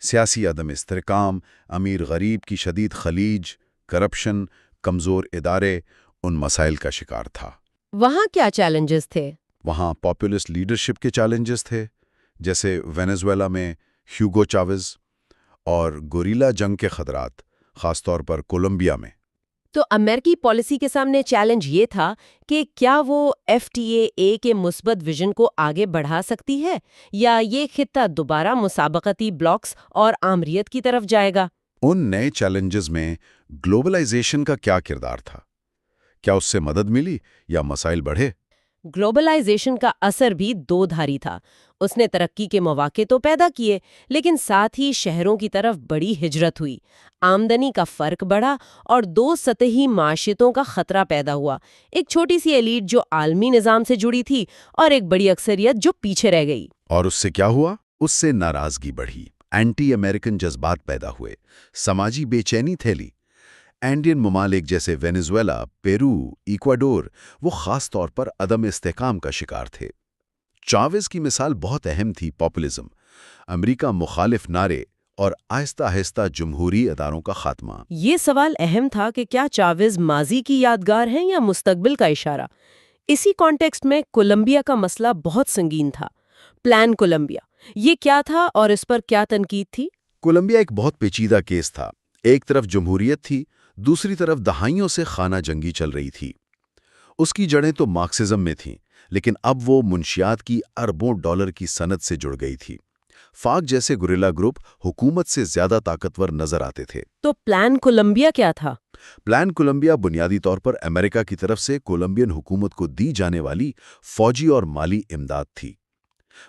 سیاسی عدم استحکام، امیر غریب کی شدید خلیج، کرپشن، کمزور ادارے ان مسائل کا شکار تھا۔ وہاں کیا چیلنجز تھے؟ وہاں پاپولسٹ لیڈرشپ کے چیلنجز تھے، جیسے وینزویلا میں ہیوگو چاویز، اور گوریلا جنگ کے خطرات، خاص طور پر کولمبیا میں۔ تو امریکی پالیسی کے سامنے چیلنج یہ تھا کہ کیا وہ FTA کے مثبت ویژن کو آگے بڑھا سکتی ہے یا یہ خطہ دوبارہ مسابقتی بلاکس اور آمریت کی طرف جائے گا؟ ان نئے چیلنجز میں گلوبلائزیشن کا کیا کردار تھا؟ کیا اس سے مدد ملی یا مسائل بڑھے؟ گلوبلائزیشن کا اثر بھی دو دھاری تھا۔ اس نے ترقی کے مواقع تو پیدا کیے، لیکن ساتھ ہی شہروں کی طرف بڑی ہجرت ہوئی، آمدنی کا فرق بڑھا اور دو سطحی معیشتوں کا خطرہ پیدا ہوا، ایک چھوٹی سی ایلیٹ جو عالمی نظام سے جڑی تھی اور ایک بڑی اکثریت جو پیچھے رہ گئی۔ اور اس سے کیا ہوا؟ اس سے ناراضگی بڑھی، اینٹی امریکن جذبات پیدا ہوئے، سماجی بے چینی پھیلی۔ اینڈین ممالک جیسے وینزویلا، پیرو، ایکواڈور وہ خاص طور پر عدم استحکام کا شکار تھے۔ چاویز کی مثال بہت اہم تھی، پاپولزم، امریکہ مخالف نعرے اور آہستہ آہستہ جمہوری اداروں کا خاتمہ۔ یہ سوال اہم تھا کہ کیا چاویز ماضی کی یادگار ہیں یا مستقبل کا اشارہ؟ اسی کانٹیکسٹ میں کولمبیا کا مسئلہ بہت سنگین تھا۔ پلان کولمبیا، یہ کیا تھا اور اس پر کیا تنقید تھی؟ کولمبیا ایک بہت پیچیدہ کیس تھا۔ ایک طرف جمہوریت تھی، دوسری طرف دہائیوں سے خانہ جنگی چل رہی تھی۔ اس کی جڑیں تو مارکسزم میں تھیں، لیکن اب وہ منشیات کی اربوں ڈالر کی صنعت سے جڑ گئی تھی۔ فاک جیسے گوریلا گروپ حکومت سے زیادہ طاقتور نظر آتے تھے۔ تو پلان کولمبیا کیا تھا؟ پلان کولمبیا بنیادی طور پر امریکہ کی طرف سے کولمبین حکومت کو دی جانے والی فوجی اور مالی امداد تھی۔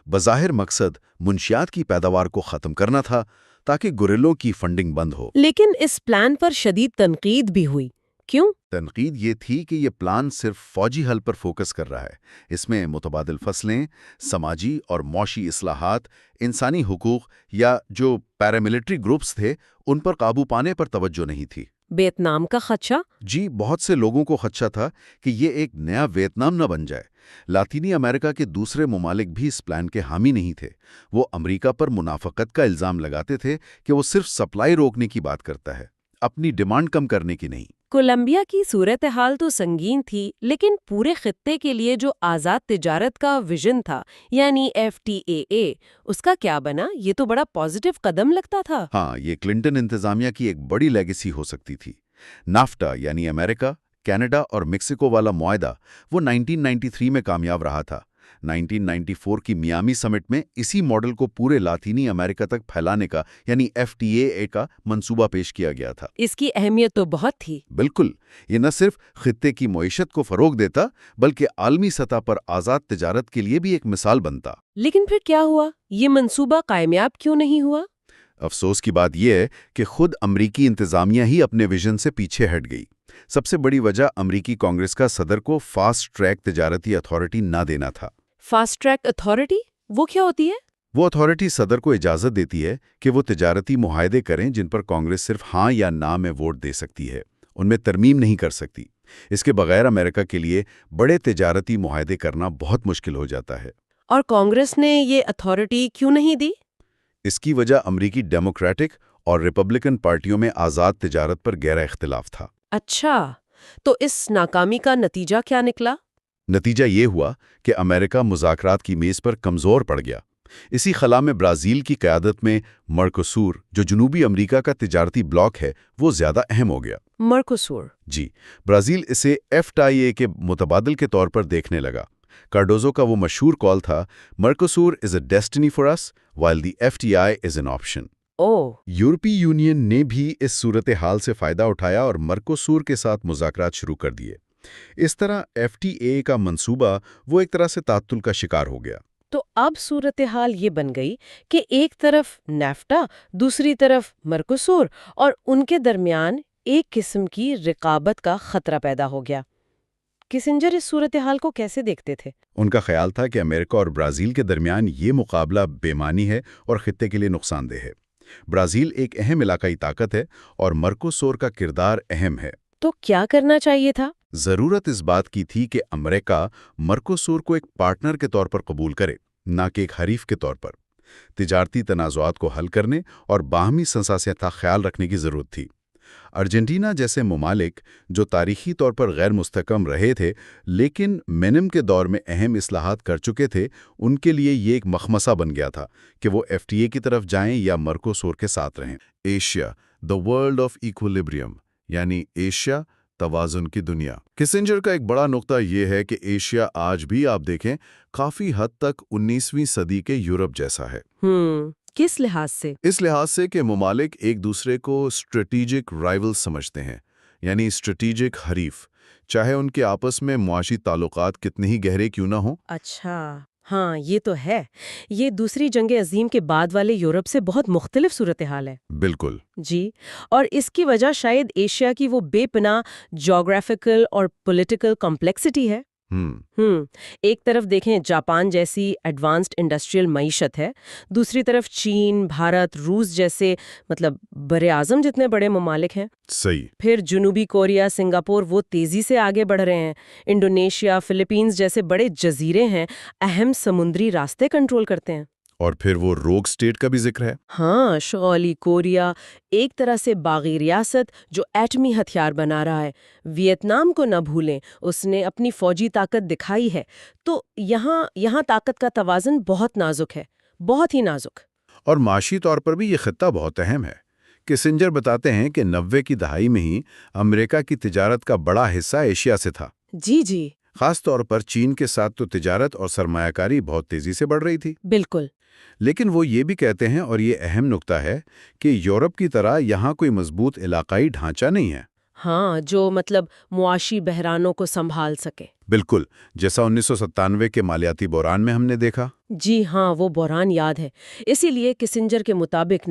بظاہر مقصد منشیات کی پیداوار کو ختم کرنا تھا تاکہ گوریلوں کی فنڈنگ بند ہو۔ لیکن اس پلان پر شدید تنقید بھی ہوئی، کیوں؟ تنقید یہ تھی کہ یہ پلان صرف فوجی حل پر فوکس کر رہا ہے۔ اس میں متبادل فصلیں، سماجی اور معاشی اصلاحات، انسانی حقوق یا جو پیراملٹری گروپس تھے ان پر قابو پانے پر توجہ نہیں تھی۔ ویتنام کا خدشہ؟ جی، بہت سے لوگوں کو خدشہ تھا کہ یہ ایک نیا ویتنام نہ بن جائے۔ لاطینی امریکہ کے دوسرے ممالک بھی اس پلان کے حامی نہیں تھے۔ وہ امریکہ پر منافقت کا الزام لگاتے تھے کہ وہ صرف سپلائی روکنے کی بات کرتا ہے، اپنی ڈیمانڈ کم کرنے کی نہیں۔ کولمبیا کی صورتحال تو سنگین تھی، لیکن پورے خطے کے لیے جو آزاد تجارت کا ویژن تھا، یعنی FTA، اس کا کیا بنا؟ یہ تو بڑا پازیٹیو قدم لگتا تھا۔ ہاں، یہ کلنٹن انتظامیہ کی ایک بڑی لیگیسی ہو سکتی تھی۔ نافٹا یعنی امریکہ، کینیڈا اور میکسیکو والا معاہدہ وہ 1993 میں کامیاب رہا تھا۔ 1994 کی میامی سمٹ میں اسی ماڈل کو پورے لاطینی امریکہ تک پھیلانے کا یعنی FTA کا منصوبہ پیش کیا گیا تھا۔ اس کی اہمیت تو بہت تھی۔ بالکل، یہ نہ صرف خطے کی معیشت کو فروغ دیتا بلکہ عالمی سطح پر آزاد تجارت کے لیے بھی ایک مثال بنتا۔ لیکن پھر کیا ہوا؟ یہ منصوبہ کامیاب کیوں نہیں ہوا؟ افسوس کی بات یہ ہے کہ خود امریکی انتظامیہ ہی اپنے ویژن سے پیچھے ہٹ گئی۔ سب سے بڑی وجہ امریکی کانگریس کا صدر کو فاسٹ ٹریک تجارتی اتھارٹی نہ دینا تھا۔ فاسٹ ٹریک اتھارٹی وہ کیا ہوتی ہے؟ وہ اتھارٹی صدر کو اجازت دیتی ہے کہ وہ تجارتی معاہدے کریں جن پر کانگریس صرف ہاں یا نہ میں ووٹ دے سکتی ہے، ان میں ترمیم نہیں کر سکتی۔ اس کے بغیر امریکہ کے لیے بڑے تجارتی معاہدے کرنا بہت مشکل ہو جاتا ہے۔ اور کانگریس نے یہ اتھارٹی کیوں نہیں دی؟ اس کی وجہ امریکی ڈیموکریٹک اور ریپبلکن پارٹیوں میں آزاد تجارت پر گہرا اختلاف تھا۔ اچھا، تو اس ناکامی کا نتیجہ کیا نکلا؟ نتیجہ یہ ہوا کہ امریکہ مذاکرات کی میز پر کمزور پڑ گیا۔ اسی خلا میں برازیل کی قیادت میں مرکوسور، جو جنوبی امریکہ کا تجارتی بلاک ہے، وہ زیادہ اہم ہو گیا۔ مرکوسور؟ جی، برازیل اسے FTA کے متبادل کے طور پر دیکھنے لگا۔ کارڈوزو کا وہ مشہور کال تھا، Mercosur is a destiny for us while the FTA is an option. European Union نے بھی اس صورتحال سے فائدہ اٹھایا اور مرکوسور کے ساتھ مذاکرات شروع کر دیے۔ اس طرح FTA کا منصوبہ وہ ایک طرح سے تعطل کا شکار ہو گیا۔ تو اب صورتحال یہ بن گئی کہ ایک طرف نیفٹا، دوسری طرف مرکوسور، اور ان کے درمیان ایک قسم کی رقابت کا خطرہ پیدا ہو گیا۔ کسنجر اس صورتحال کو کیسے دیکھتے تھے؟ ان کا خیال تھا کہ امریکہ اور برازیل کے درمیان یہ مقابلہ بے معنی ہے اور خطے کے لیے نقصان دہ ہے۔ برازیل ایک اہم علاقائی طاقت ہے اور مرکوسور کا کردار اہم ہے۔ تو کیا کرنا چاہیے تھا؟ ضرورت اس بات کی تھی کہ امریکہ مرکوسور کو ایک پارٹنر کے طور پر قبول کرے، نہ کہ ایک حریف کے طور پر۔ تجارتی تنازعات کو حل کرنے اور باہمی حساسیت کا خیال رکھنے کی ضرورت تھی۔ ارجنٹینا جیسے ممالک جو تاریخی طور پر غیر مستحکم رہے تھے لیکن مینم کے دور میں اہم اصلاحات کر چکے تھے، ان کے لیے یہ ایک مخمصہ بن گیا تھا کہ وہ ایف ٹی اے کی طرف جائیں یا مرکوسور کے ساتھ رہیں۔ Asia the world of equilibrium, یعنی ایشیا توازن کی دنیا۔ کسنجر کا ایک بڑا نقطہ یہ ہے کہ ایشیا آج بھی آپ دیکھیں کافی حد تک 19ویں صدی کے یورپ جیسا ہے۔ کس لحاظ سے؟ اس لحاظ سے کہ ممالک ایک دوسرے کو اسٹریٹیجک رائیول سمجھتے ہیں، یعنی اسٹریٹیجک حریف، چاہے ان کے آپس میں معاشی تعلقات کتنے ہی گہرے کیوں نہ ہوں۔ اچھا، ہاں یہ تو ہے۔ یہ دوسری جنگ عظیم کے بعد والے یورپ سے بہت مختلف صورتحال ہے۔ بالکل۔ جی، اور اس کی وجہ شاید ایشیا کی وہ بے پناہ جغرافیکل اور پولیٹیکل کمپلیکسٹی ہے۔ ایک طرف دیکھیں جاپان جیسی ایڈوانسڈ انڈسٹریل معیشت ہے، دوسری طرف چین، بھارت، روس جیسے بر اعظم جتنے بڑے ممالک ہیں۔ صحیح۔ پھر جنوبی کوریا، سنگاپور وہ تیزی سے آگے بڑھ رہے ہیں، انڈونیشیا، فلپینز جیسے بڑے جزیرے ہیں، اہم سمندری راستے کنٹرول کرتے ہیں۔ اور پھر وہ روگ اسٹیٹ کا بھی ذکر ہے۔ ہاں، شمالی کوریا ایک طرح سے باغی ریاست جو ایٹمی ہتھیار بنا رہا ہے۔ ویتنام کو نہ بھولیں، اس نے اپنی فوجی طاقت دکھائی ہے۔ تو یہاں طاقت کا توازن بہت نازک ہے، بہت ہی نازک۔ اور معاشی طور پر بھی یہ خطہ بہت اہم ہے۔ کسنجر بتاتے ہیں کہ 90 کی دہائی میں ہی امریکہ کی تجارت کا بڑا حصہ ایشیا سے تھا۔ جی، خاص طور پر چین کے ساتھ تو تجارت اور سرمایہ کاری بہت تیزی سے بڑھ رہی تھی۔ بالکل۔ لیکن وہ یہ بھی کہتے ہیں، اور یہ اہم نقطہ ہے، کہ یورپ کی طرح یہاں کوئی مضبوط علاقائی ڈھانچہ نہیں ہے۔ ہاں، جو معاشی بحرانوں کو سنبھال سکے۔ بالکل، جیسا 1997 کے مالیاتی بحران میں ہم نے دیکھا۔ جی ہاں، وہ بحران یاد ہے۔ اسی لیے کسنجر کے مطابق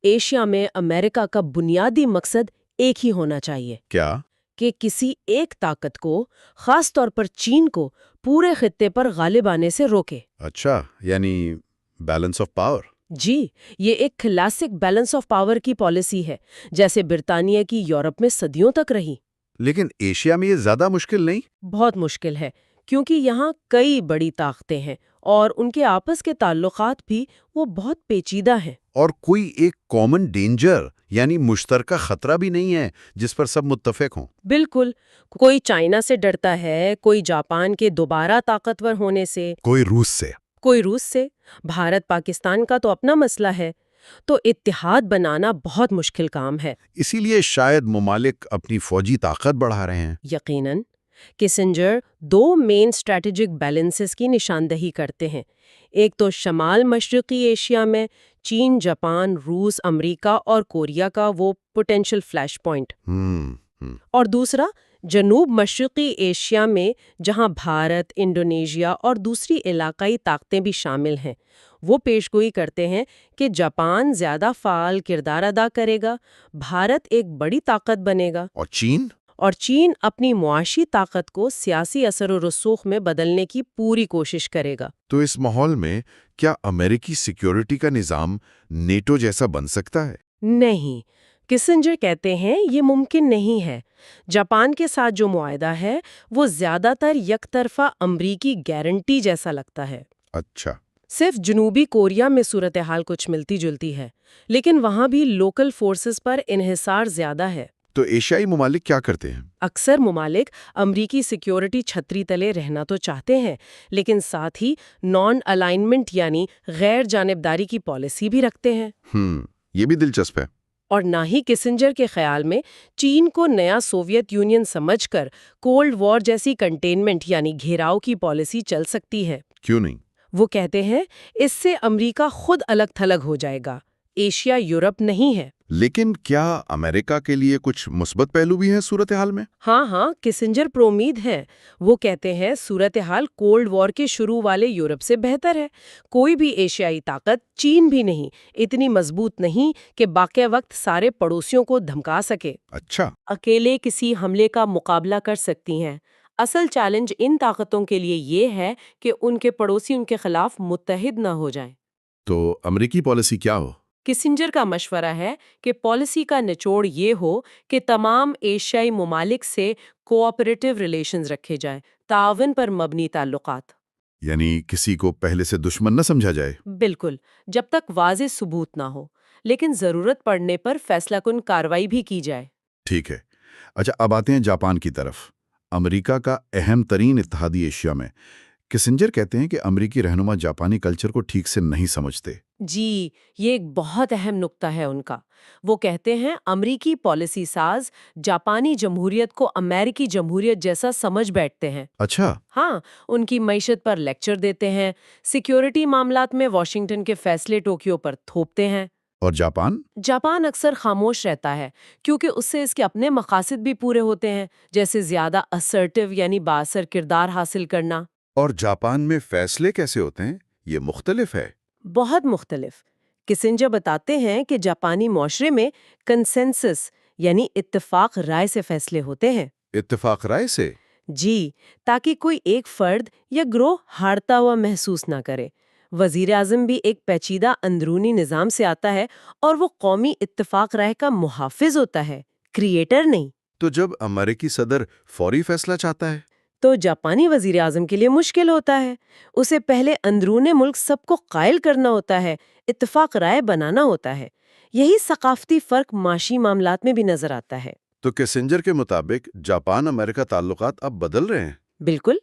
ایشیا میں امریکہ کا بنیادی مقصد ایک ہی ہونا چاہیے۔ کیا؟ کہ کسی ایک طاقت کو، خاص طور پر چین کو، پورے خطے پر غالب آنے سے روکے۔ اچھا، یعنی بیلنس آف پاور۔ جی، یہ ایک کلاسک بیلنس آف پاور کی پالیسی ہے، جیسے برطانیہ کی یورپ میں صدیوں تک رہی۔ لیکن ایشیا میں یہ زیادہ مشکل نہیں؟ بہت مشکل ہے، کیونکہ یہاں کئی بڑی طاقتیں ہیں اور ان کے آپس کے تعلقات بھی وہ بہت پیچیدہ ہیں۔ اور کوئی ایک کامن ڈینجر، یعنی مشترکہ خطرہ بھی نہیں ہے جس پر سب متفق ہوں۔ بالکل، کوئی چائنا سے ڈرتا ہے، کوئی جاپان کے دوبارہ طاقتور ہونے سے، کوئی روس سے، بھارت پاکستان کا تو اپنا مسئلہ ہے۔ تو اتحاد بنانا بہت مشکل کام ہے۔ اسی لیے شاید ممالک اپنی فوجی طاقت بڑھا رہے ہیں۔ یقیناً، کسنجر دو مین اسٹریٹجک بیلنسز کی نشاندہی کرتے ہیں۔ ایک تو شمال مشرقی ایشیا میں چین، جاپان، روس، امریکہ اور کوریا کا وہ پوٹینشل فلیش پوائنٹ، اور دوسرا جنوب مشرقی ایشیا میں جہاں بھارت، انڈونیشیا اور دوسری علاقائی طاقتیں بھی شامل ہیں۔ وہ پیشگوئی کرتے ہیں کہ جاپان زیادہ فعال کردار ادا کرے گا، بھارت ایک بڑی طاقت بنے گا، اور چین اپنی معاشی طاقت کو سیاسی اثر و رسوخ میں بدلنے کی پوری کوشش کرے گا۔ تو اس ماحول میں کیا امریکی سیکیورٹی کا نظام نیٹو جیسا بن سکتا ہے؟ نہیں، کسنجر کہتے ہیں یہ ممکن نہیں ہے۔ جاپان کے ساتھ جو معاہدہ ہے وہ زیادہ تر یک طرفہ امریکی گارنٹی جیسا لگتا ہے۔ اچھا۔ صرف جنوبی کوریا میں صورتحال کچھ ملتی جلتی ہے، لیکن وہاں بھی لوکل فورسز پر انحصار زیادہ ہے۔ تو ایشیائی ممالک کیا کرتے ہیں؟ اکثر ممالک امریکی سیکیورٹی چھتری تلے رہنا تو چاہتے ہیں، لیکن ساتھ ہی نان الائنمنٹ یعنی غیر جانبداری کی پالیسی بھی رکھتے ہیں۔ یہ بھی دلچسپ ہے۔ اور نہ ہی کسنجر کے خیال میں چین کو نیا سوویت یونین سمجھ کر کولڈ وار جیسی کنٹینمنٹ یعنی گھیراؤ کی پالیسی چل سکتی ہے۔ کیوں نہیں؟ وہ کہتے ہیں اس سے امریکہ خود الگ تھلگ ہو جائے گا، ایشیا یورپ نہیں ہے۔ لیکن کیا امریکہ کے لیے کچھ مثبت پہلو بھی ہیں صورتحال میں؟ ہاں، کسنجر پر امید ہے۔ وہ کہتے ہیں صورتحال کولڈ وار کے شروع والے یورپ سے بہتر ہے۔ کوئی بھی ایشیائی طاقت، چین بھی نہیں، اتنی مضبوط نہیں کہ باقی وقت سارے پڑوسیوں کو دھمکا سکے۔ اچھا۔ اکیلے کسی حملے کا مقابلہ کر سکتی ہیں۔ اصل چیلنج ان طاقتوں کے لیے یہ ہے کہ ان کے پڑوسی ان کے خلاف متحد نہ ہو جائیں۔ تو امریکی پالیسی کیا ہو؟ کسنجر کا مشورہ ہے کہ پالیسی کا نچوڑ یہ ہو کہ تمام ایشیائی ممالک سے کوآپریٹو ریلیشنز رکھے جائیں، تعاون پر مبنی تعلقات۔ یعنی کسی کو پہلے سے دشمن نہ سمجھا جائے۔ بالکل، جب تک واضح ثبوت نہ ہو، لیکن ضرورت پڑنے پر فیصلہ کن کارروائی بھی کی جائے۔ ٹھیک ہے۔ اچھا، اب آتے ہیں جاپان کی طرف، امریکہ کا اہم ترین اتحادی ایشیا میں۔ کسنجر کہتے ہیں کہ امریکی رہنما جاپانی کلچر کو ٹھیک سے نہیں سمجھتے۔ جی، یہ ایک بہت اہم نقطہ ہے ان کا۔ وہ کہتے ہیں امریکی پالیسی ساز جاپانی جمہوریت کو امریکی جمہوریت جیسا سمجھ بیٹھتے ہیں۔ اچھا۔ ہاں، ان کی معیشت پر لیکچر دیتے ہیں، سیکیورٹی معاملات میں واشنگٹن کے فیصلے ٹوکیو پر تھوپتے ہیں۔ اور جاپان؟ جاپان اکثر خاموش رہتا ہے کیونکہ اس سے اس کے اپنے مقاصد بھی پورے ہوتے ہیں، جیسے زیادہ اسرٹیو یعنی بااثر کردار حاصل کرنا۔ اور جاپان میں فیصلے کیسے ہوتے ہیں؟ یہ مختلف ہے۔ بہت مختلف۔ کسنجر بتاتے ہیں کہ جاپانی معاشرے میں کنسنسس یعنی اتفاق رائے سے فیصلے ہوتے ہیں۔ اتفاق رائے سے؟ جی، تاکہ کوئی ایک فرد یا گروہ ہارتا ہوا محسوس نہ کرے۔ وزیر اعظم بھی ایک پیچیدہ اندرونی نظام سے آتا ہے اور وہ قومی اتفاق رائے کا محافظ ہوتا ہے، کریٹر نہیں۔ تو جب امریکی صدر فوری فیصلہ چاہتا ہے؟ تو جاپانی وزیر اعظم کے لیے مشکل ہوتا ہے۔ اسے پہلے اندرون ملک سب کو قائل کرنا ہوتا ہے، اتفاق رائے بنانا ہوتا ہے۔ یہی ثقافتی فرق معاشی معاملات میں بھی نظر آتا ہے۔ تو کسنجر کے مطابق جاپان امریکہ تعلقات اب بدل رہے ہیں۔ بالکل،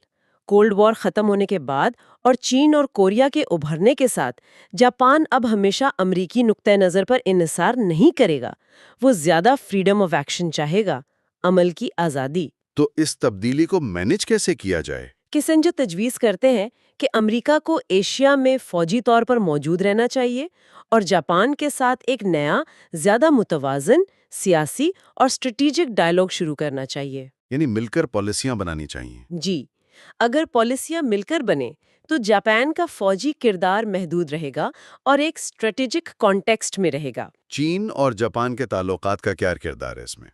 کولڈ وار ختم ہونے کے بعد اور چین اور کوریا کے ابھرنے کے ساتھ جاپان اب ہمیشہ امریکی نقطۂ نظر پر انحصار نہیں کرے گا۔ وہ زیادہ فریڈم آف ایکشن چاہے گا، عمل کی آزادی۔ تو اس تبدیلی کو مینج کیسے کیا جائے؟ کسنجر تجویز کرتے ہیں کہ امریکہ کو ایشیا میں فوجی طور پر موجود رہنا چاہیے اور جاپان کے ساتھ ایک نیا، زیادہ متوازن سیاسی اور اسٹریٹجک ڈائیلاگ شروع کرنا چاہیے۔ یعنی مل کر پالیسیاں بنانی چاہیے۔ جی، اگر پالیسیاں مل کر بنے تو جاپان کا فوجی کردار محدود رہے گا اور ایک اسٹریٹجک کانٹیکسٹ میں رہے گا۔ چین اور جاپان کے تعلقات کا کیا کردار ہے اس میں؟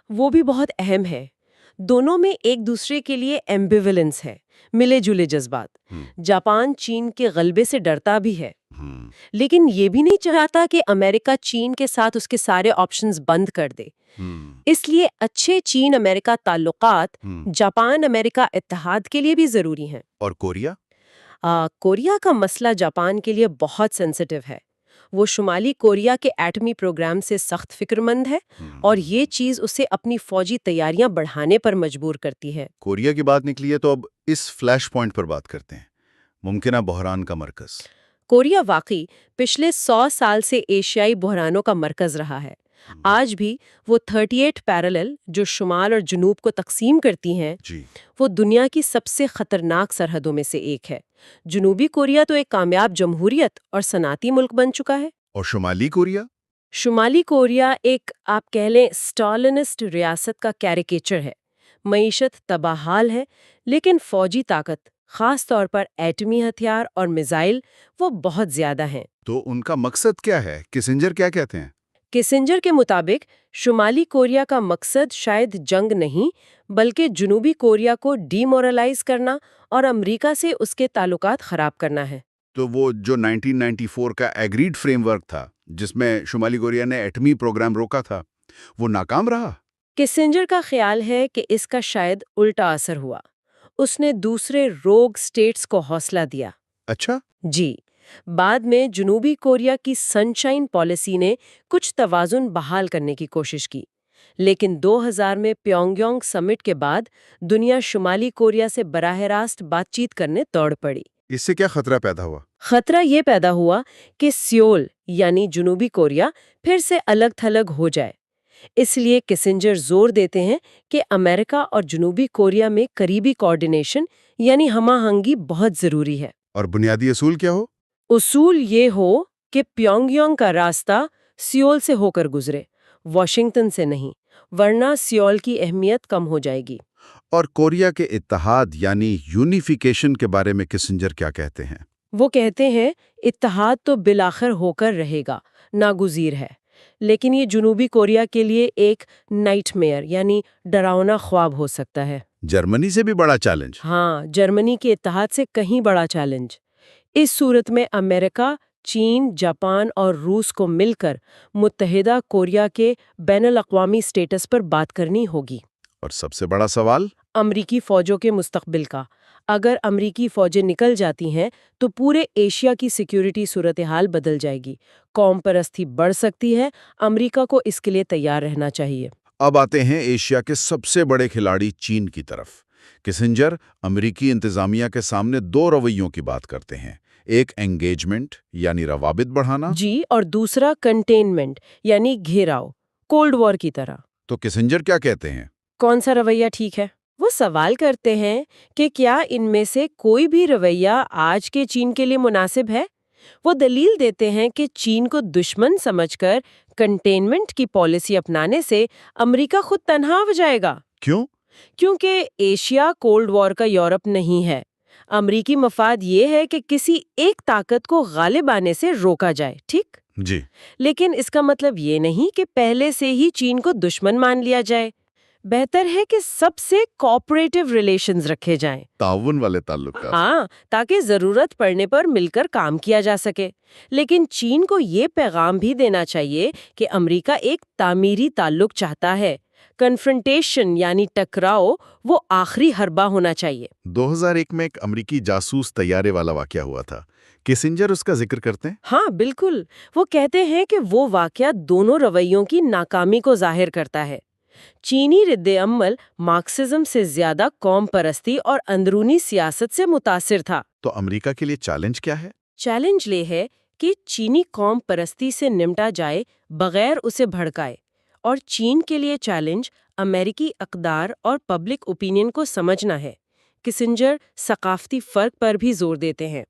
وہ بھی بہت اہم ہے۔ دونوں میں ایک دوسرے کے لیے ایمبیولنس ہے، ملے جلے جذبات۔ جاپان چین کے غلبے سے ڈرتا بھی ہے، لیکن یہ بھی نہیں چاہتا کہ امریکہ چین کے ساتھ اس کے سارے آپشنز بند کر دے۔ اس لیے اچھے چین امریکہ تعلقات جاپان امریکہ اتحاد کے لیے بھی ضروری ہیں۔ اور کوریا؟ کوریا کا مسئلہ جاپان کے لیے بہت سینسٹیو ہے۔ وہ شمالی کوریا کے ایٹمی پروگرام سے سخت فکر مند ہے اور یہ چیز اسے اپنی فوجی تیاریاں بڑھانے پر مجبور کرتی ہے۔ کوریا کی بات نکلی ہے تو اب اس فلیش پوائنٹ پر بات کرتے ہیں، ممکنہ بحران کا مرکز۔ کوریا واقعی پچھلے 100 سال سے ایشیائی بحرانوں کا مرکز رہا ہے۔ آج بھی وہ 38 پیرالل جو شمال اور جنوب کو تقسیم کرتی ہیں، وہ دنیا کی سب سے خطرناک سرحدوں میں سے ایک ہے۔ جنوبی کوریا تو ایک کامیاب جمہوریت اور صنعتی ملک بن چکا ہے۔ اور شمالی کوریا؟ شمالی کوریا ایک آپ کہہ لیں اسٹالنسٹ ریاست کا کیریکیچر ہے۔ معیشت تباہال ہے، لیکن فوجی طاقت، خاص طور پر ایٹمی ہتھیار اور میزائل، وہ بہت زیادہ ہیں۔ تو ان کا مقصد کیا ہے؟ کسنجر کیا کہتے ہیں؟ کسنجر کے مطابق شمالی کوریا کا مقصد شاید جنگ نہیں، بلکہ جنوبی کوریا کو ڈی مورلائز کرنا اور امریکہ سے اس کے تعلقات خراب کرنا ہے۔ تو وہ جو 1994 کا ایگریڈ فریم ورک تھا، جس میں شمالی کوریا نے ایٹمی پروگرام روکا تھا، وہ ناکام رہا؟ کسنجر کا خیال ہے کہ اس کا شاید الٹا اثر ہوا۔ اس نے دوسرے روگ سٹیٹس کو حوصلہ دیا۔ اچھا؟ جی، بعد میں جنوبی کوریا کی سنشائن پالیسی نے کچھ توازن بحال کرنے کی کوشش کی، لیکن 2000 میں پیونگ یانگ سمٹ کے بعد دنیا شمالی کوریا سے براہ راست بات چیت کرنے دوڑ پڑی۔ اس سے کیا خطرہ پیدا ہوا؟ خطرہ یہ پیدا ہوا کہ سیول یعنی جنوبی کوریا پھر سے الگ تھلگ ہو جائے۔ اس لیے کسنجر زور دیتے ہیں کہ امریکہ اور جنوبی کوریا میں قریبی کوارڈینیشن یعنی ہمہ آہنگی بہت ضروری ہے۔ اور بنیادی اصول کیا ہو؟ اصول یہ ہو کہ پیونگ یانگ کا راستہ سیول سے ہو کر گزرے، واشنگٹن سے نہیں، ورنہ سیول کی اہمیت کم ہو جائے گی۔ اور کوریا کے اتحاد یعنی یونیفیکیشن کے بارے میں کسنجر کیا کہتے ہیں؟ وہ کہتے ہیں اتحاد تو بالآخر ہو کر رہے گا، ناگزیر ہے، لیکن یہ جنوبی کوریا کے لیے ایک نائٹ میئر یعنی ڈراؤنا خواب ہو سکتا ہے۔ جرمنی سے بھی بڑا چیلنج؟ ہاں، جرمنی کے اتحاد سے کہیں بڑا چیلنج۔ اس صورت میں امریکہ، چین، جاپان اور روس کو مل کر متحدہ کوریا کے بین الاقوامی سٹیٹس پر بات کرنی ہوگی۔ اور سب سے بڑا سوال؟ امریکی فوجوں کے مستقبل کا۔ اگر امریکی فوجیں نکل جاتی ہیں تو پورے ایشیا کی سیکیورٹی صورتحال بدل جائے گی، قوم پرستی بڑھ سکتی ہے، امریکہ کو اس کے لیے تیار رہنا چاہیے۔ اب آتے ہیں ایشیا کے سب سے بڑے کھلاڑی چین کی طرف۔ کسنجر امریکی انتظامیہ کے سامنے دو رویوں کی بات کرتے ہیں، ایک انگیجمنٹ یعنی روابط بڑھانا، جی، اور دوسرا کنٹینمنٹ یعنی گھیراؤ، کولڈ وار کی طرح۔ تو کسنجر کیا کہتے ہیں؟ کون سا رویہ ٹھیک ہے؟ وہ سوال کرتے ہیں کہ کیا ان میں سے کوئی بھی رویہ آج کے چین کے لیے مناسب ہے؟ وہ دلیل دیتے ہیں کہ چین کو دشمن سمجھ کر کنٹینمنٹ کی پالیسی اپنانے سے امریکہ خود تنہا ہو جائے گا۔ کیوں؟ کیونکہ ایشیا کولڈ وار کا یورپ نہیں ہے۔ امریکی مفاد یہ ہے کہ کسی ایک طاقت کو غالب آنے سے روکا جائے، ٹھیک؟ جی، لیکن اس کا مطلب یہ نہیں کہ پہلے سے ہی چین کو دشمن مان لیا جائے۔ بہتر ہے کہ سب سے کوآپریٹو ریلیشنز رکھے جائیں۔ تعاون والے تعلقات۔ ہاں، تاکہ ضرورت پڑنے پر مل کر کام کیا جا سکے۔ لیکن چین کو یہ پیغام بھی دینا چاہیے کہ امریکہ ایک تعمیری تعلق چاہتا ہے۔ کنفرنٹیشن یعنی ٹکراؤ وہ آخری حربہ ہونا چاہیے۔ 2001 میں ایک امریکی جاسوس طیارے والا واقعہ ہوا تھا، کسنجر اس کا ذکر کرتے ہیں؟ ہاں بالکل، وہ کہتے ہیں کہ وہ واقعہ دونوں رویوں کی ناکامی کو ظاہر کرتا ہے۔ چینی رد عمل مارکسزم سے زیادہ قوم پرستی اور اندرونی سیاست سے متاثر تھا۔ تو امریکہ کے لیے چیلنج کیا ہے؟ چیلنج یہ ہے کہ چینی قوم پرستی سے نمٹا جائے بغیر اسے بھڑکائے، اور چین کے لیے چیلنج امریکی اقدار اور پبلک اوپینین کو سمجھنا ہے۔ کسنجر ثقافتی فرق پر بھی زور دیتے ہیں۔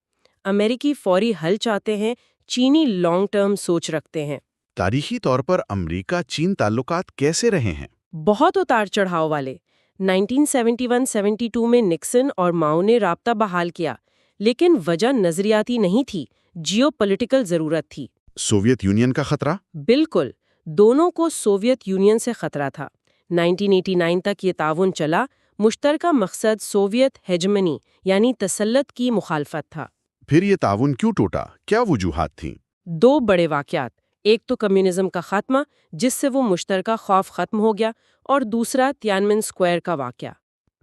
امریکی فوری حل چاہتے ہیں، چینی لانگ ٹرم سوچ رکھتے ہیں۔ تاریخی طور پر امریکہ چین تعلقات کیسے رہے ہیں؟ بہت اتار چڑھاؤ والے۔ 1971-72 میں نکسن اور ماؤ نے رابطہ بحال کیا، لیکن وجہ نظریاتی نہیں تھی، جیو پولیٹیکل ضرورت تھی۔ سوویت یونین کا خطرہ؟ بالکل، دونوں کو سوویت یونین سے خطرہ تھا۔ 1989 تک یہ تعاون چلا، مشترکہ مقصد سوویت ہیجمنی یعنی تسلط کی مخالفت تھا۔ پھر یہ تعاون کیوں ٹوٹا؟ کیا وجوہات تھیں؟ دو بڑے واقعات، ایک تو کمیونزم کا خاتمہ جس سے وہ مشترکہ خوف ختم ہو گیا، اور دوسرا تیانمن اسکوائر کا واقعہ۔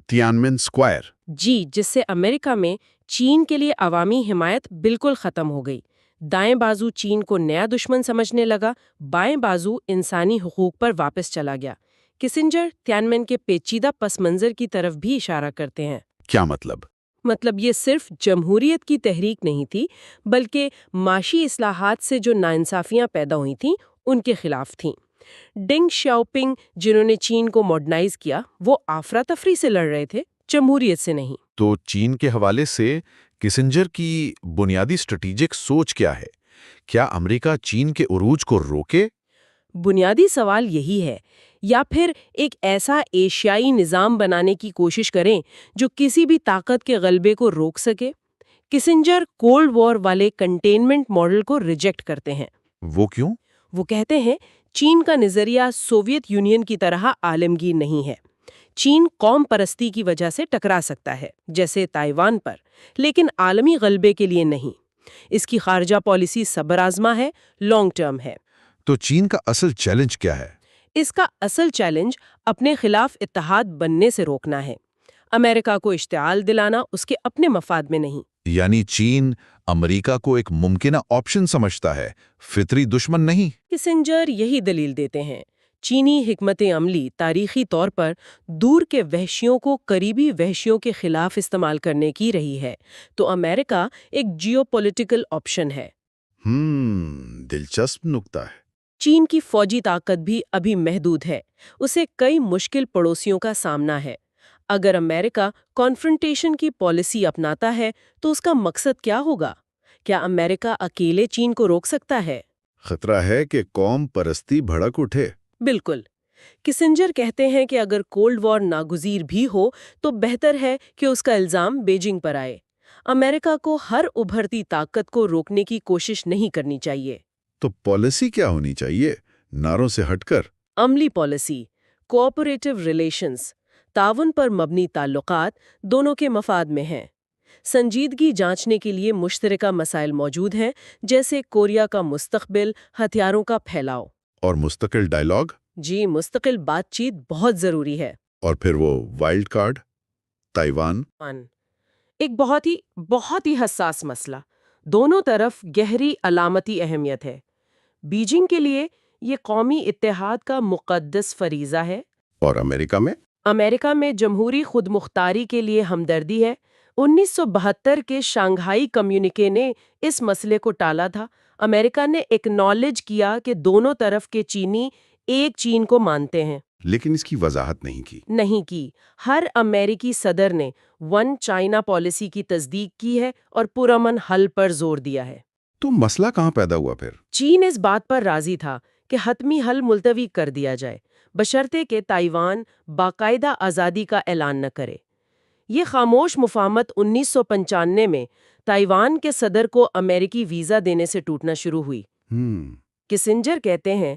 تیانمن اسکوائر؟ جی، جس سے امریکہ میں چین کے لیے عوامی حمایت بالکل ختم ہو گئی۔ دائیں بازو چین کو نیا دشمن سمجھنے لگا، بائیں بازو انسانی حقوق پر واپس چلا گیا۔ کسنجر تیانمن کے پیچیدہ پس منظر کی طرف بھی اشارہ کرتے ہیں۔ کیا مطلب؟ مطلب یہ صرف جمہوریت کی تحریک نہیں تھی، بلکہ معاشی اصلاحات سے جو ناانصافیاں پیدا ہوئی تھیں ان کے خلاف تھیں۔ ڈنگ شیاؤپنگ جنہوں نے چین کو ماڈرنائز کیا، وہ افراتفری سے لڑ رہے تھے، جمہوریت سے نہیں۔ تو چین کے حوالے سے کسنجر کی بنیادی اسٹریٹجک سوچ کیا ہے؟ کیا امریکہ چین کے عروج کو روکے؟ بنیادی سوال یہی ہے، یا پھر ایک ایسا ایشیائی نظام بنانے کی کوشش کریں جو کسی بھی طاقت کے غلبے کو روک سکے؟ کسنجر کولڈ وار والے کنٹینمنٹ ماڈل کو ریجیکٹ کرتے ہیں۔ وہ کیوں؟ وہ کہتے ہیں چین کا نظریہ سوویت یونین کی طرح عالمگیر نہیں ہے۔ چین قوم پرستی کی وجہ سے ٹکرا سکتا ہے، جیسے تائیوان پر، لیکن عالمی غلبے کے لیے نہیں۔ اس کی خارجہ پالیسی صبر آزما ہے، لانگ ٹرم ہے۔ تو چین کا اصل چیلنج کیا ہے؟ اس کا اصل چیلنج اپنے خلاف اتحاد بننے سے روکنا ہے۔ امریکہ کو اشتعال دلانا اس کے اپنے مفاد میں نہیں۔ یعنی چین امریکہ کو ایک ممکنہ آپشن سمجھتا ہے، فطری دشمن نہیں۔ کسنجر یہی دلیل دیتے ہیں۔ چینی حکمت عملی تاریخی طور پر دور کے وحشیوں کو قریبی وحشیوں کے خلاف استعمال کرنے کی رہی ہے، تو امریکہ ایک جیو پولیٹیکل آپشن ہے۔ دلچسپ نکتہ ہے۔ چین کی فوجی طاقت بھی ابھی محدود ہے، اسے کئی مشکل پڑوسیوں کا سامنا ہے۔ اگر امریکہ کانفرنٹیشن کی پالیسی اپناتا ہے تو اس کا مقصد کیا ہوگا؟ کیا امریکہ اکیلے چین کو روک سکتا ہے؟ خطرہ ہے کہ قوم پرستی بھڑک اٹھے۔ بالکل۔ کسنجر کہتے ہیں کہ اگر کولڈ وار ناگزیر بھی ہو تو بہتر ہے کہ اس کا الزام بیجنگ پر آئے۔ امریکہ کو ہر ابھرتی طاقت کو روکنے کی کوشش نہیں کرنی چاہیے۔ تو پالیسی کیا ہونی چاہیے؟ نعروں سے ہٹ کر عملی پالیسی، کوآپریٹو ریلیشنز، تعاون پر مبنی تعلقات دونوں کے مفاد میں ہیں۔ سنجیدگی جانچنے کے لیے مشترکہ مسائل موجود ہیں، جیسے کوریا کا مستقبل، ہتھیاروں کا پھیلاؤ۔ اور مستقل ڈائیلاگ۔ جی، مستقل بات چیت بہت ضروری ہے۔ اور پھر وہ وائلڈ کارڈ، تائیوان۔ ایک بہت ہی حساس مسئلہ، دونوں طرف گہری علامتی اہمیت ہے۔ بیجنگ کے لیے یہ قومی اتحاد کا مقدس فریضہ ہے۔ اور امریکہ میں جمہوری خود مختاری کے لیے ہمدردی ہے۔ 1972 کے شانگھائی کمیونیکے نے اس مسئلے کو ٹالا تھا۔ امریکہ نے ایکنالج کیا کہ دونوں طرف کے چینی ایک چین کو مانتے ہیں، لیکن اس کی وضاحت نہیں کی۔ ہر امریکی صدر نے ون چائنا پالیسی کی تصدیق کی ہے اور پرامن حل پر زور دیا ہے۔ تو مسئلہ کہاں پیدا ہوا پھر؟ چین اس بات پر راضی تھا کہ حتمی حل ملتوی کر دیا جائے، بشرطے کہ تائیوان باقاعدہ آزادی کا اعلان نہ کرے۔ یہ خاموش مفاہمت 1995 میں تائیوان کے صدر کو امریکی ویزا دینے سے ٹوٹنا شروع ہوئی۔ کسنجر کہتے ہیں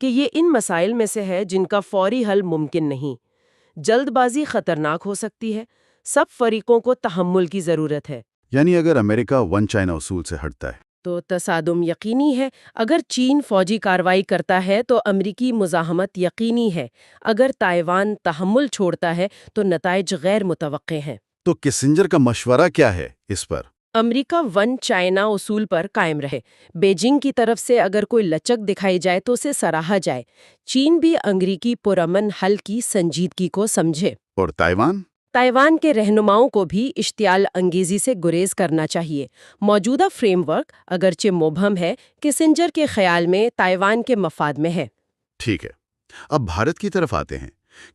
کہ یہ ان مسائل میں سے ہے جن کا فوری حل ممکن نہیں۔ جلد بازی خطرناک ہو سکتی ہے، سب فریقوں کو تحمل کی ضرورت ہے۔ یعنی اگر امریکہ ون چائنا اصول سے ہٹتا ہے تو تصادم یقینی ہے۔ اگر چین فوجی کارروائی کرتا ہے تو امریکی مزاحمت یقینی ہے۔ اگر تائیوان تحمل چھوڑتا ہے تو نتائج غیر متوقع ہیں۔ تو کسنجر کا مشورہ کیا ہے اس پر؟ امریکہ ون چائنا اصول پر قائم رہے۔ بیجنگ کی طرف سے اگر کوئی لچک دکھائی جائے تو اسے سراہا جائے۔ چین بھی امریکی پرامن حل کی سنجیدگی کو سمجھے۔ اور تائیوان کے رہنماؤں کو بھی اشتعال انگیزی سے گریز کرنا چاہیے۔ موجودہ فریم ورک اگرچہ مبہم ہے، کسنجر کے خیال میں تائیوان کے مفاد میں ہے۔ ٹھیک ہے، اب بھارت کی طرف آتے ہیں۔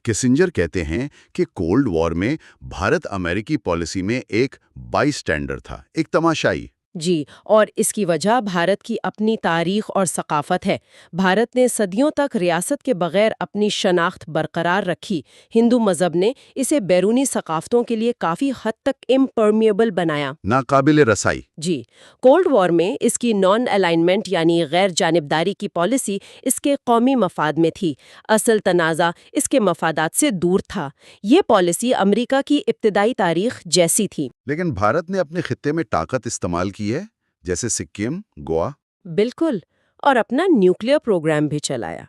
کسنجر کہتے ہیں کہ کولڈ وار میں بھارت امریکی پالیسی میں ایک بائی اسٹینڈر تھا، ایک تماشائی۔ جی، اور اس کی وجہ بھارت کی اپنی تاریخ اور ثقافت ہے۔ بھارت نے صدیوں تک ریاست کے بغیر اپنی شناخت برقرار رکھی۔ ہندو مذہب نے اسے بیرونی ثقافتوں کے لیے کافی حد تک امپرمیبل بنایا، ناقابل رسائی۔ جی، کولڈ وار میں اس کی نان الائنمنٹ یعنی غیر جانبداری کی پالیسی اس کے قومی مفاد میں تھی۔ اصل تنازع اس کے مفادات سے دور تھا۔ یہ پالیسی امریکہ کی ابتدائی تاریخ جیسی تھی۔ لیکن بھارت نے اپنے خطے میں طاقت استعمال کی ہے، جیسے سکم، گوا۔ بالکل، اور اپنا نیوکلیئر پروگرام بھی چلایا۔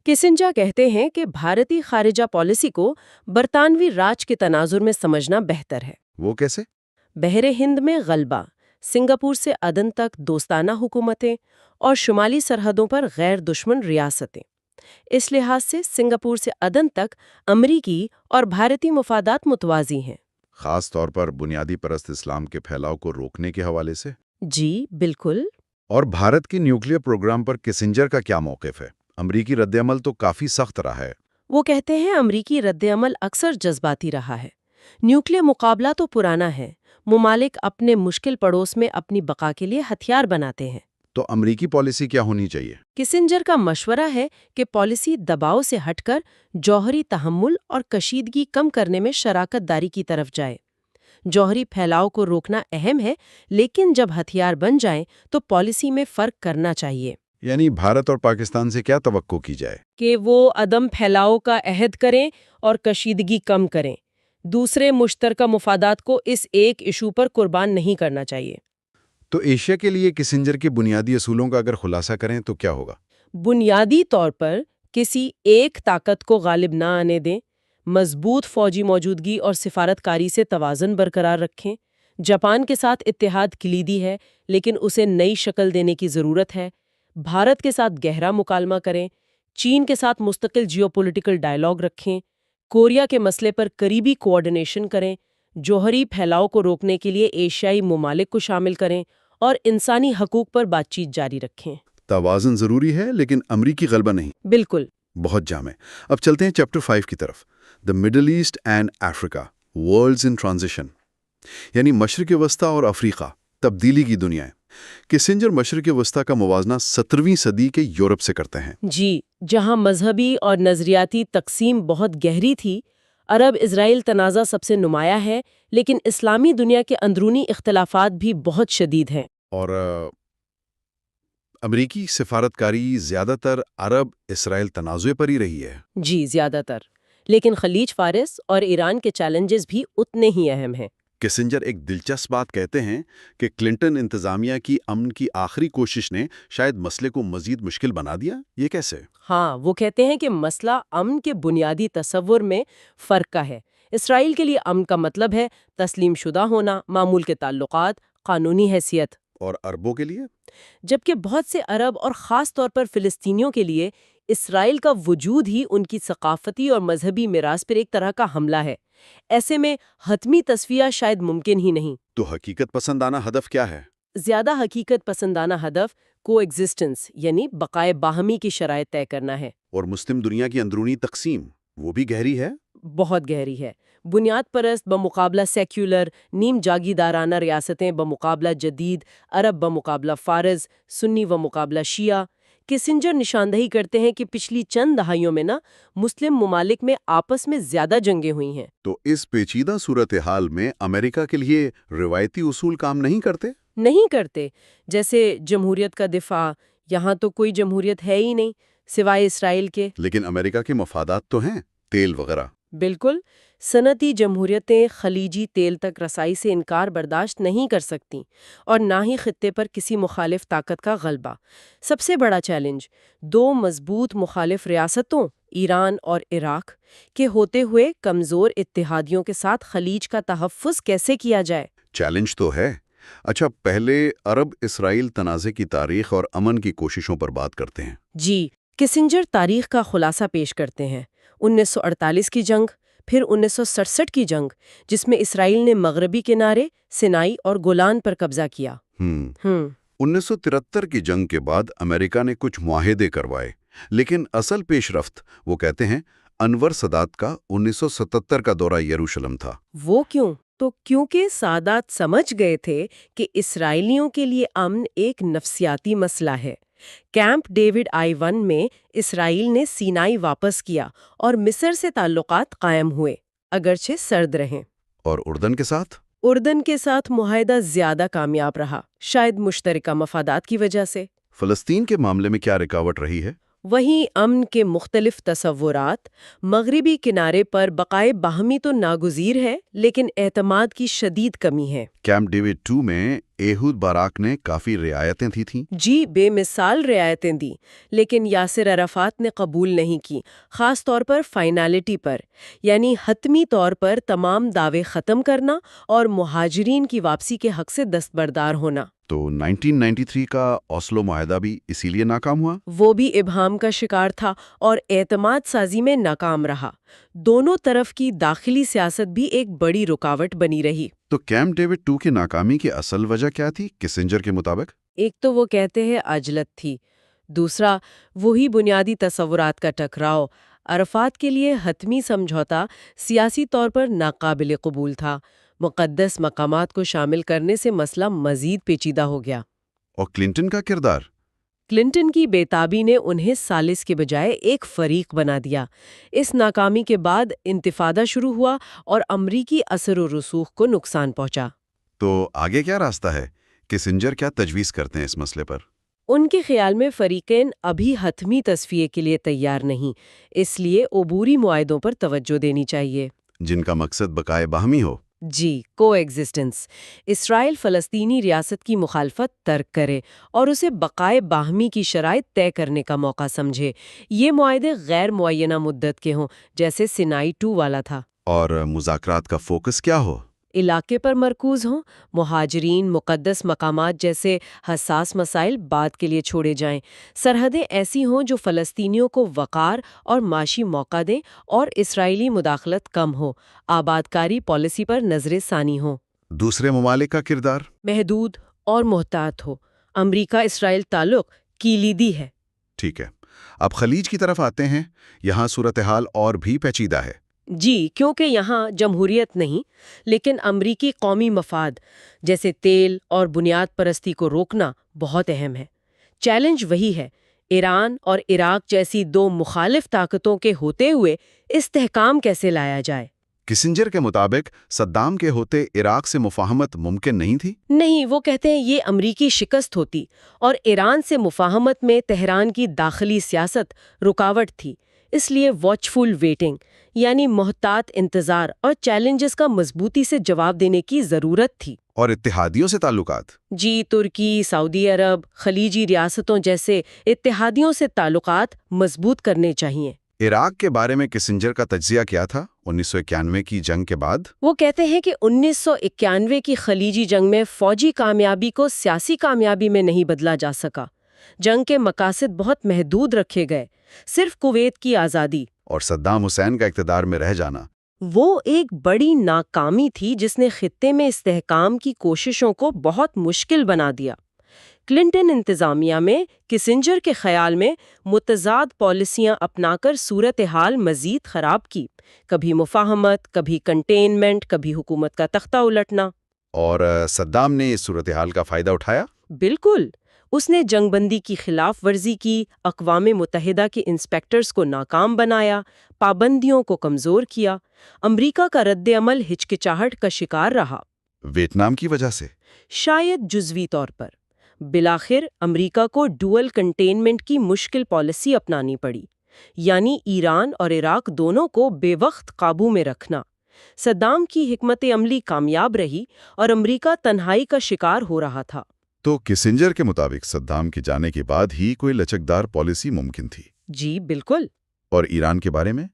کسنجا کہتے ہیں کہ بھارتی خارجہ پالیسی کو برطانوی راج کے تناظر میں سمجھنا بہتر ہے۔ وہ کیسے؟ بحر ہند میں غلبہ، سنگاپور سے عدن تک دوستانہ حکومتیں اور شمالی سرحدوں پر غیر دشمن ریاستیں۔ اس لحاظ سے سنگاپور سے عدن تک امریکی اور بھارتی مفادات متوازی ہیں۔ خاص طور پر بنیادی پرست اسلام کے پھیلاؤ کو روکنے کے حوالے سے۔ جی بالکل۔ اور بھارت کی نیوکلیئر پروگرام پر کسنجر کا کیا موقف ہے؟ امریکی رد عمل تو کافی سخت رہا ہے۔ وہ کہتے ہیں امریکی رد عمل اکثر جذباتی رہا ہے۔ نیوکلیئر مقابلہ تو پرانا ہے۔ ممالک اپنے مشکل پڑوس میں اپنی بقا کے لیے ہتھیار بناتے ہیں۔ تو امریکی پالیسی کیا ہونی چاہیے؟ کسنجر کا مشورہ ہے کہ پالیسی دباؤ سے ہٹ کر جوہری تحمل اور کشیدگی کم کرنے میں شراکت داری کی طرف جائے۔ جوہری پھیلاؤ کو روکنا اہم ہے، لیکن جب ہتھیار بن جائیں تو پالیسی میں فرق کرنا چاہیے۔ یعنی بھارت اور پاکستان سے کیا توقع کی جائے؟ کہ وہ عدم پھیلاؤ کا عہد کریں اور کشیدگی کم کریں۔ دوسرے مشترکہ مفادات کو اس ایک ایشو پر قربان نہیں کرنا چاہیے۔ تو ایشیا کے لیے کسنجر کے بنیادی اصولوں کا اگر خلاصہ کریں تو کیا ہوگا؟ بنیادی طور پر کسی ایک طاقت کو غالب نہ آنے دیں، مضبوط فوجی موجودگی اور سفارتکاری سے توازن برقرار رکھیں۔ جاپان کے ساتھ اتحاد کلیدی ہے، لیکن اسے نئی شکل دینے کی ضرورت ہے۔ بھارت کے ساتھ گہرا مکالمہ کریں، چین کے ساتھ مستقل جیوپولیٹیکل ڈائیلاگ رکھیں، کوریا کے مسئلے پر قریبی کوآرڈینیشن کریں، جوہری پھیلاؤ کو روکنے کے لیے ایشیائی ممالک کو شامل کریں اور انسانی حقوق پر بات چیت جاری رکھیں۔ توازن ضروری ہے، لیکن امریکی غلبہ نہیں۔ بالکل۔ بہت جامع۔ اب چلتے ہیں چیپٹر 5 کی طرف، the middle east and Africa, worlds in transition, یعنی مشرق وسطیٰ اور افریقہ، تبدیلی کی دنیا۔ کسنجر مشرق وسطیٰ کا موازنہ 17ویں صدی کے یورپ سے کرتے ہیں۔ جی، جہاں مذہبی اور نظریاتی تقسیم بہت گہری تھی۔ عرب اسرائیل تنازع سب سے نمایاں ہے، لیکن اسلامی دنیا کے اندرونی اختلافات بھی بہت شدید ہیں۔ اور امریکی سفارتکاری زیادہ تر عرب اسرائیل تنازع پر ہی رہی ہے۔ جی، زیادہ تر، لیکن خلیج فارس اور ایران کے چیلنجز بھی اتنے ہی اہم ہیں۔ کسنجر ایک دلچسپ بات کہتے ہیں کہ کلنٹن انتظامیہ کی امن کی آخری کوشش نے شاید مسئلے کو مزید مشکل بنا دیا۔ یہ کیسے؟ ہاں، وہ کہتے ہیں کہ مسئلہ امن کے بنیادی تصور میں فرق کا ہے۔ اسرائیل کے لیے امن کا مطلب ہے تسلیم شدہ ہونا، معمول کے تعلقات، قانونی حیثیت۔ اور عربوں کے لیے؟ جبکہ بہت سے عرب اور خاص طور پر فلسطینیوں کے لیے اسرائیل کا وجود ہی ان کی ثقافتی اور مذہبی میراث پر ایک طرح کا حملہ ہے۔ ایسے میں حتمی تصفیہ شاید ممکن ہی نہیں۔ تو حقیقت پسندانہ ہدف کیا ہے؟ زیادہ حقیقت پسندانہ ہدف کو ایگزسٹنس یعنی بقائے باہمی کی شرائط طے کرنا ہے۔ اور مسلم دنیا کی اندرونی تقسیم وہ بھی گہری ہے؟ بہت گہری ہے۔ بنیاد پرست بمقابلہ سیکولر، نیم جاگیدارانہ ریاستیں بمقابلہ جدید عرب بمقابلہ فارز، سنی بمقابلہ شیعہ۔ کسنجر نشاندہی کرتے ہیں کہ پچھلی چند دہائیوں میں مسلم ممالک میں آپس میں زیادہ جنگیں ہوئی ہیں۔ تو اس پیچیدہ صورتحال میں امریکہ کے لیے روایتی اصول کام نہیں کرتے؟ نہیں کرتے، جیسے جمہوریت کا دفاع۔ یہاں تو کوئی جمہوریت ہے ہی نہیں سوائے اسرائیل کے۔ لیکن امریکہ کے مفادات تو ہیں، تیل وغیرہ۔ بالکل، صنعتی جمہوریتیں خلیجی تیل تک رسائی سے انکار برداشت نہیں کر سکتیں، اور نہ ہی خطے پر کسی مخالف طاقت کا غلبہ۔ سب سے بڑا چیلنج دو مضبوط مخالف ریاستوں ایران اور عراق کے ہوتے ہوئے کمزور اتحادیوں کے ساتھ خلیج کا تحفظ کیسے کیا جائے۔ چیلنج تو ہے۔ اچھا، پہلے عرب اسرائیل تنازع کی تاریخ اور امن کی کوششوں پر بات کرتے ہیں۔ جی، کسنجر تاریخ کا خلاصہ پیش کرتے ہیں۔ 1948 کی جنگ، پھر 1967 کی جنگ جس میں اسرائیل نے مغربی کنارے، سینائی اور گولان پر قبضہ کیا۔ 1973 کی جنگ کے بعد امریکہ نے کچھ معاہدے کروائے، لیکن اصل پیش رفت وہ کہتے ہیں انور سادات کا 1977 کا دورہ یروشلم تھا۔ وہ کیوں؟ تو کیونکہ سادات سمجھ گئے تھے کہ اسرائیلیوں کے لیے امن ایک نفسیاتی مسئلہ ہے۔ کیمپ ڈیوڈ I-1 میں اسرائیل نے سینائی واپس کیا اور مصر سے تعلقات قائم ہوئے، اگرچہ سرد رہیں۔ اور اردن کے ساتھ؟ اردن کے ساتھ معاہدہ زیادہ کامیاب رہا، شاید مشترکہ مفادات کی وجہ سے۔ فلسطین کے معاملے میں کیا رکاوٹ رہی ہے؟ وہیں امن کے مختلف تصورات۔ مغربی کنارے پر بقائے باہمی تو ناگزیر ہے، لیکن اعتماد کی شدید کمی ہے۔ کیمپ ڈیوڈ 2 میں ایہود باراک نے کافی رعایتیں دی تھیں۔ جی، بے مثال رعایتیں دی، لیکن یاسر عرفات نے قبول نہیں کی، خاص طور پر فائنالٹی پر، یعنی حتمی طور پر تمام دعوے ختم کرنا اور مہاجرین کی واپسی کے حق سے دستبردار ہونا۔ تو 1993 کا اوسلو معاہدہ بھی اسی لیے ناکام ہوا؟ وہ بھی ابہام کا شکار تھا اور اعتماد سازی میں ناکام رہا۔ دونوں طرف کی داخلی سیاست بھی ایک بڑی رکاوٹ بنی رہی۔ تو کیمپ ڈیوڈ 2 کی ناکامی کی اصل وجہ کیا تھی کسنجر کے مطابق؟ ایک تو وہ کہتے ہیں عجلت تھی، دوسرا وہی بنیادی تصورات کا ٹکراؤ۔ عرفات کے لیے حتمی سمجھوتا سیاسی طور پر ناقابل قبول تھا، مقدس مقامات کو شامل کرنے سے مسئلہ مزید پیچیدہ ہو گیا۔ اور کلنٹن کا کردار؟ کلنٹن کی بے تابی نے انہیں ثالث کے بجائے ایک فریق بنا دیا۔ اس ناکامی کے بعد انتفاضہ شروع ہوا اور امریکی اثر و رسوخ کو نقصان پہنچا۔ تو آگے کیا راستہ ہے؟ کسنجر کیا تجویز کرتے ہیں اس مسئلے پر؟ ان کے خیال میں فریقین ابھی حتمی تصفیے کے لیے تیار نہیں، اس لیے عبوری معاہدوں پر توجہ دینی چاہیے، جن کا مقصد بقائے باہمی ہو۔ جی، کو ایگزسٹنس۔ اسرائیل فلسطینی ریاست کی مخالفت ترک کرے اور اسے بقائے باہمی کی شرائط طے کرنے کا موقع سمجھے۔ یہ معاہدے غیر معینہ مدت کے ہوں، جیسے سینائی 2 والا تھا۔ اور مذاکرات کا فوکس کیا ہو؟ علاقے پر مرکوز ہوں، مہاجرین، مقدس مقامات جیسے حساس مسائل بعد کے لیے چھوڑے جائیں، سرحدیں ایسی ہوں جو فلسطینیوں کو وقار اور معاشی موقع دیں اور اسرائیلی مداخلت کم ہو، آبادکاری پالیسی پر نظر ثانی ہو۔ دوسرے ممالک کا کردار؟ محدود اور محتاط ہو۔ امریکہ اسرائیل تعلق کلیدی ہے۔ ٹھیک ہے، اب خلیج کی طرف آتے ہیں۔ یہاں صورتحال اور بھی پیچیدہ ہے۔ جی، کیونکہ یہاں جمہوریت نہیں، لیکن امریکی قومی مفاد جیسے تیل اور بنیاد پرستی کو روکنا بہت اہم ہے۔ چیلنج وہی ہے، ایران اور عراق جیسی دو مخالف طاقتوں کے ہوتے ہوئے استحکام کیسے لایا جائے۔ کسنجر کے مطابق صدام کے ہوتے عراق سے مفاہمت ممکن نہیں تھی؟ نہیں، وہ کہتے ہیں یہ امریکی شکست ہوتی اور ایران سے مفاہمت میں تہران کی داخلی سیاست رکاوٹ تھی، اس لیے واچفل ویٹنگ یعنی محتاط انتظار اور چیلنجز کا مضبوطی سے جواب دینے کی ضرورت تھی۔ اور اتحادیوں سے تعلقات؟ جی، ترکی، سعودی عرب، خلیجی ریاستوں جیسے اتحادیوں سے تعلقات مضبوط کرنے چاہیے۔ عراق کے بارے میں کسنجر کا تجزیہ کیا تھا 1991 کی جنگ کے بعد؟ وہ کہتے ہیں کہ 1991 کی خلیجی جنگ میں فوجی کامیابی کو سیاسی کامیابی میں نہیں بدلا جا سکا۔ جنگ کے مقاصد بہت محدود رکھے گئے، صرف کویت کی آزادی اور صدام حسین کا اقتدار میں رہ جانا۔ وہ ایک بڑی ناکامی تھی جس نے خطے میں استحکام کی کوششوں کو بہت مشکل بنا دیا۔ کلنٹن انتظامیہ میں کسنجر کے خیال میں متضاد پالیسیاں اپنا کر صورتحال مزید خراب کی، کبھی مفاہمت، کبھی کنٹینمنٹ، کبھی حکومت کا تختہ الٹنا۔ اور صدام نے اس صورتحال کا فائدہ اٹھایا؟ بالکل، اس نے جنگ بندی کی خلاف ورزی کی، اقوام متحدہ کے انسپیکٹرز کو ناکام بنایا، پابندیوں کو کمزور کیا۔ امریکہ کا رد عمل ہچکچاہٹ کا شکار رہا۔ ویتنام کی وجہ سے؟ شاید جزوی طور پر۔ بالآخر امریکہ کو ڈوئل کنٹینمنٹ کی مشکل پالیسی اپنانی پڑی، یعنی ایران اور عراق دونوں کو بے وقت قابو میں رکھنا۔ صدام کی حکمت عملی کامیاب رہی اور امریکہ تنہائی کا شکار ہو رہا تھا۔ تو کسنجر کے مطابق صدام کے جانے کے بعد ہی کوئی لچکدار پالیسی ممکن تھی۔ جی بالکل۔ اور ایران کے بارے میں؟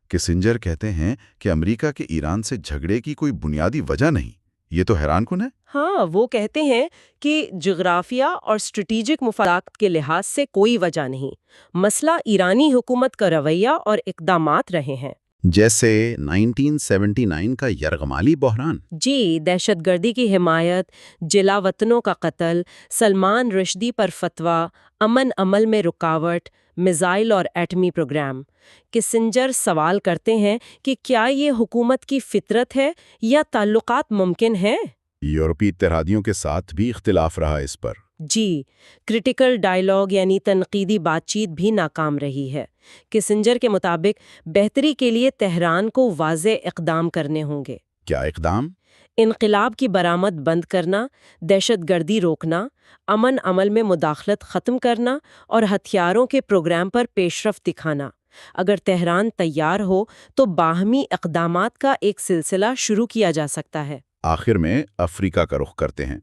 کسنجر کہتے ہیں کہ امریکہ کے ایران سے جھگڑے کی کوئی بنیادی وجہ نہیں۔ یہ تو حیران کن ہے۔ ہاں، وہ کہتے ہیں کہ جغرافیہ اور اسٹریٹجک مفادات کے لحاظ سے کوئی وجہ نہیں، مسئلہ ایرانی حکومت کا رویہ اور اقدامات رہے ہیں۔ جیسے 1979 کا یرغمالی بحران؟ جی، دہشت گردی کی حمایت، جلا وطنوں کا قتل، سلمان رشدی پر فتویٰ، امن عمل میں رکاوٹ، میزائل اور ایٹمی پروگرام۔ کسنجر سوال کرتے ہیں کہ کیا یہ حکومت کی فطرت ہے یا تعلقات ممکن ہیں؟ یورپی اتحادیوں کے ساتھ بھی اختلاف رہا اس پر۔ جی، کرٹیکل ڈائیلاگ یعنی تنقیدی بات چیت بھی ناکام رہی ہے۔ کسنجر کے مطابق بہتری کے لیے تہران کو واضح اقدام کرنے ہوں گے۔ کیا اقدام؟ انقلاب کی برآمد بند کرنا، دہشت گردی روکنا، امن عمل میں مداخلت ختم کرنا اور ہتھیاروں کے پروگرام پر پیش رفت دکھانا۔ اگر تہران تیار ہو تو باہمی اقدامات کا ایک سلسلہ شروع کیا جا سکتا ہے۔ آخر میں افریقہ کا رخ کرتے ہیں۔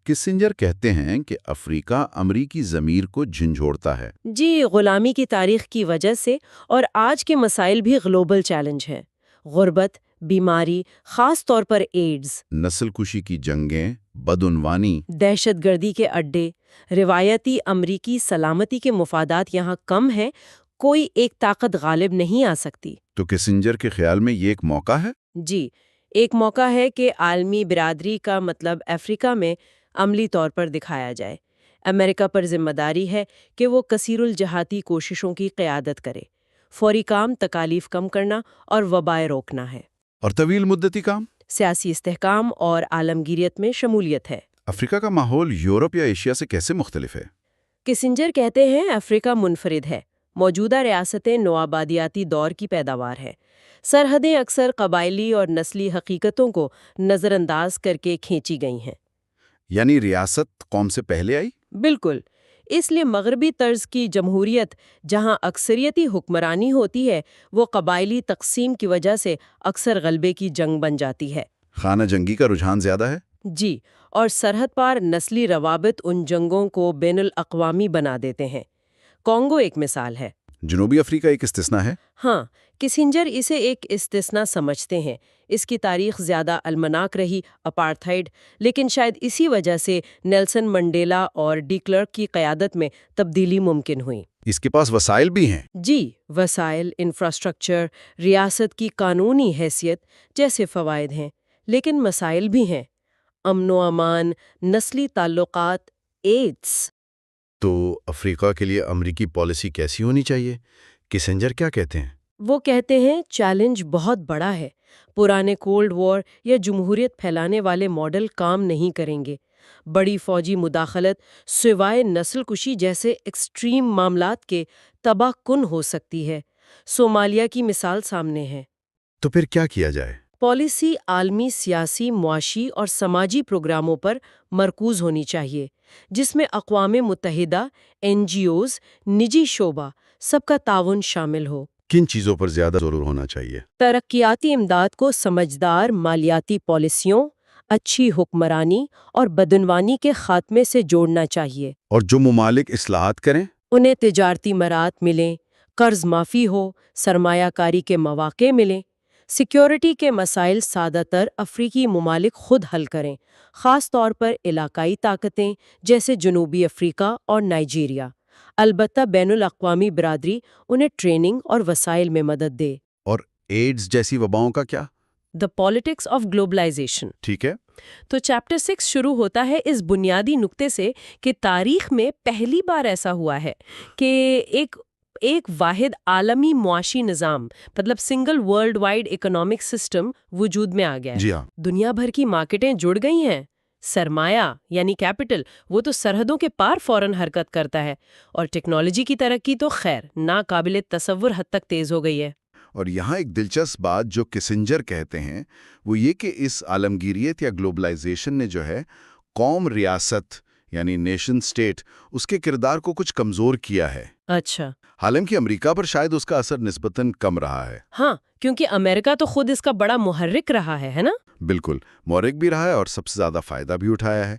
کسنجر کہتے ہیں کہ افریقہ امریکی ضمیر کو جھنجھوڑتا ہے۔ جی، غلامی کی تاریخ کی وجہ سے اور آج کے مسائل بھی گلوبل چیلنج ہیں۔ غربت، بیماری، خاص طور پر ایڈز، نسل کشی کی جنگیں، بدعنوانی، دہشت گردی کے اڈے، روایتی امریکی سلامتی کے مفادات یہاں کم ہیں، کوئی ایک طاقت غالب نہیں آ سکتی۔ تو کسنجر کے خیال میں یہ ایک موقع ہے؟ جی، ایک موقع ہے کہ عالمی برادری کا مطلب افریقہ میں عملی طور پر دکھایا جائے۔ امریکہ پر ذمہ داری ہے کہ وہ کثیر الجہاتی کوششوں کی قیادت کرے۔ فوری کام تکالیف کم کرنا اور وبائیں روکنا ہے۔ اور طویل مدتی کام؟ سیاسی استحکام اور عالمگیریت میں شمولیت ہے۔ افریقہ کا ماحول یورپ یا ایشیا سے کیسے مختلف ہے؟ کسنجر کہتے ہیں افریقہ منفرد ہے۔ موجودہ ریاستیں نوآبادیاتی دور کی پیداوار ہے۔ سرحدیں اکثر قبائلی اور نسلی حقیقتوں کو نظر انداز کر کے کھینچی گئی ہیں۔ یعنی ریاست قوم سے پہلے آئی؟ بالکل، اس لیے مغربی طرز کی جمہوریت جہاں اکثریتی حکمرانی ہوتی ہے، وہ قبائلی تقسیم کی وجہ سے اکثر غلبے کی جنگ بن جاتی ہے۔ خانہ جنگی کا رجحان زیادہ ہے؟ جی، اور سرحد پار نسلی روابط ان جنگوں کو بین الاقوامی بنا دیتے ہیں۔ کانگو ایک مثال ہے۔ جنوبی افریقہ ایک استثناء ہے؟ ہاں، کسنجر اسے ایک استثناء سمجھتے ہیں۔ اس کی تاریخ زیادہ المناک رہی، اپارتھائڈ، لیکن شاید اسی وجہ سے نیلسن منڈیلا اور ڈی کلرک کی قیادت میں تبدیلی ممکن ہوئی۔ اس کے پاس وسائل بھی ہیں؟ جی، وسائل، انفراسٹرکچر، ریاست کی قانونی حیثیت جیسے فوائد ہیں، لیکن مسائل بھی ہیں۔ امن و امان، نسلی تعلقات، ایڈز۔ تو افریقہ کے لیے امریکی پالیسی کیسی ہونی چاہیے؟ کسنجر کیا کہتے ہیں؟ وہ کہتے ہیں چیلنج بہت بڑا ہے۔ پرانے کولڈ وار یا جمہوریت پھیلانے والے ماڈل کام نہیں کریں گے۔ بڑی فوجی مداخلت سوائے نسل کشی جیسے ایکسٹریم معاملات کے تباہ کن ہو سکتی ہے۔ صومالیہ کی مثال سامنے ہے۔ تو پھر کیا کیا جائے؟ پالیسی عالمی سیاسی، معاشی اور سماجی پروگراموں پر مرکوز ہونی چاہیے، جس میں اقوام متحدہ، NGOs، نجی شعبہ، سب کا تعاون شامل ہو۔ کن چیزوں پر زیادہ ضرور ہونا چاہیے؟ ترقیاتی امداد کو سمجھدار مالیاتی پالیسیوں، اچھی حکمرانی اور بدعنوانی کے خاتمے سے جوڑنا چاہیے۔ اور جو ممالک اصلاحات کریں؟ انہیں تجارتی مراعات ملیں، قرض معافی ہو، سرمایہ کاری کے مواقع ملیں، سیکیورٹی کے مسائل زیادہ تر افریقی ممالک خود حل کریں، خاص طور پر علاقائی طاقتیں جیسے جنوبی افریقہ اور نائجیریا۔ البتہ بین الاقوامی برادری انہیں ٹریننگ اور وسائل میں مدد دے۔ اور ایڈز جیسی وباؤں کا کیا؟ The politics of globalization۔ ٹھیک ہے۔ تو چیپٹر 6 شروع ہوتا ہے اس بنیادی نقطے سے کہ تاریخ میں پہلی بار ایسا ہوا ہے کہ ایک واحد عالمی معاشی نظام، مطلب single world wide economic system وجود میں آ گیا ہے۔ جی ہاں۔ دنیا بھر کی مارکیٹیں جڑ گئی ہیں، سرمایہ یعنی کیپٹل وہ تو سرحدوں کے پار فوراً حرکت کرتا ہے، اور ٹیکنالوجی کی ترقی تو خیر ناقابل تصور حد تک تیز ہو گئی ہے۔ اور یہاں ایک دلچسپ بات جو کسنجر کہتے ہیں وہ یہ کہ اس عالمگیریت یا گلوبلائزیشن نے جو ہے قوم ریاست یعنی نیشن سٹیٹ اس کے کردار کو کچھ کمزور کیا ہے۔ اچھا۔ حالانکہ امریکہ پر شاید اس کا اثر نسبتاً کم رہا ہے۔ ہاں، کیونکہ امریکہ تو خود اس کا بڑا محرک رہا ہے نا؟ بالکل، محرک بھی رہا ہے اور سب سے زیادہ فائدہ بھی اٹھایا ہے۔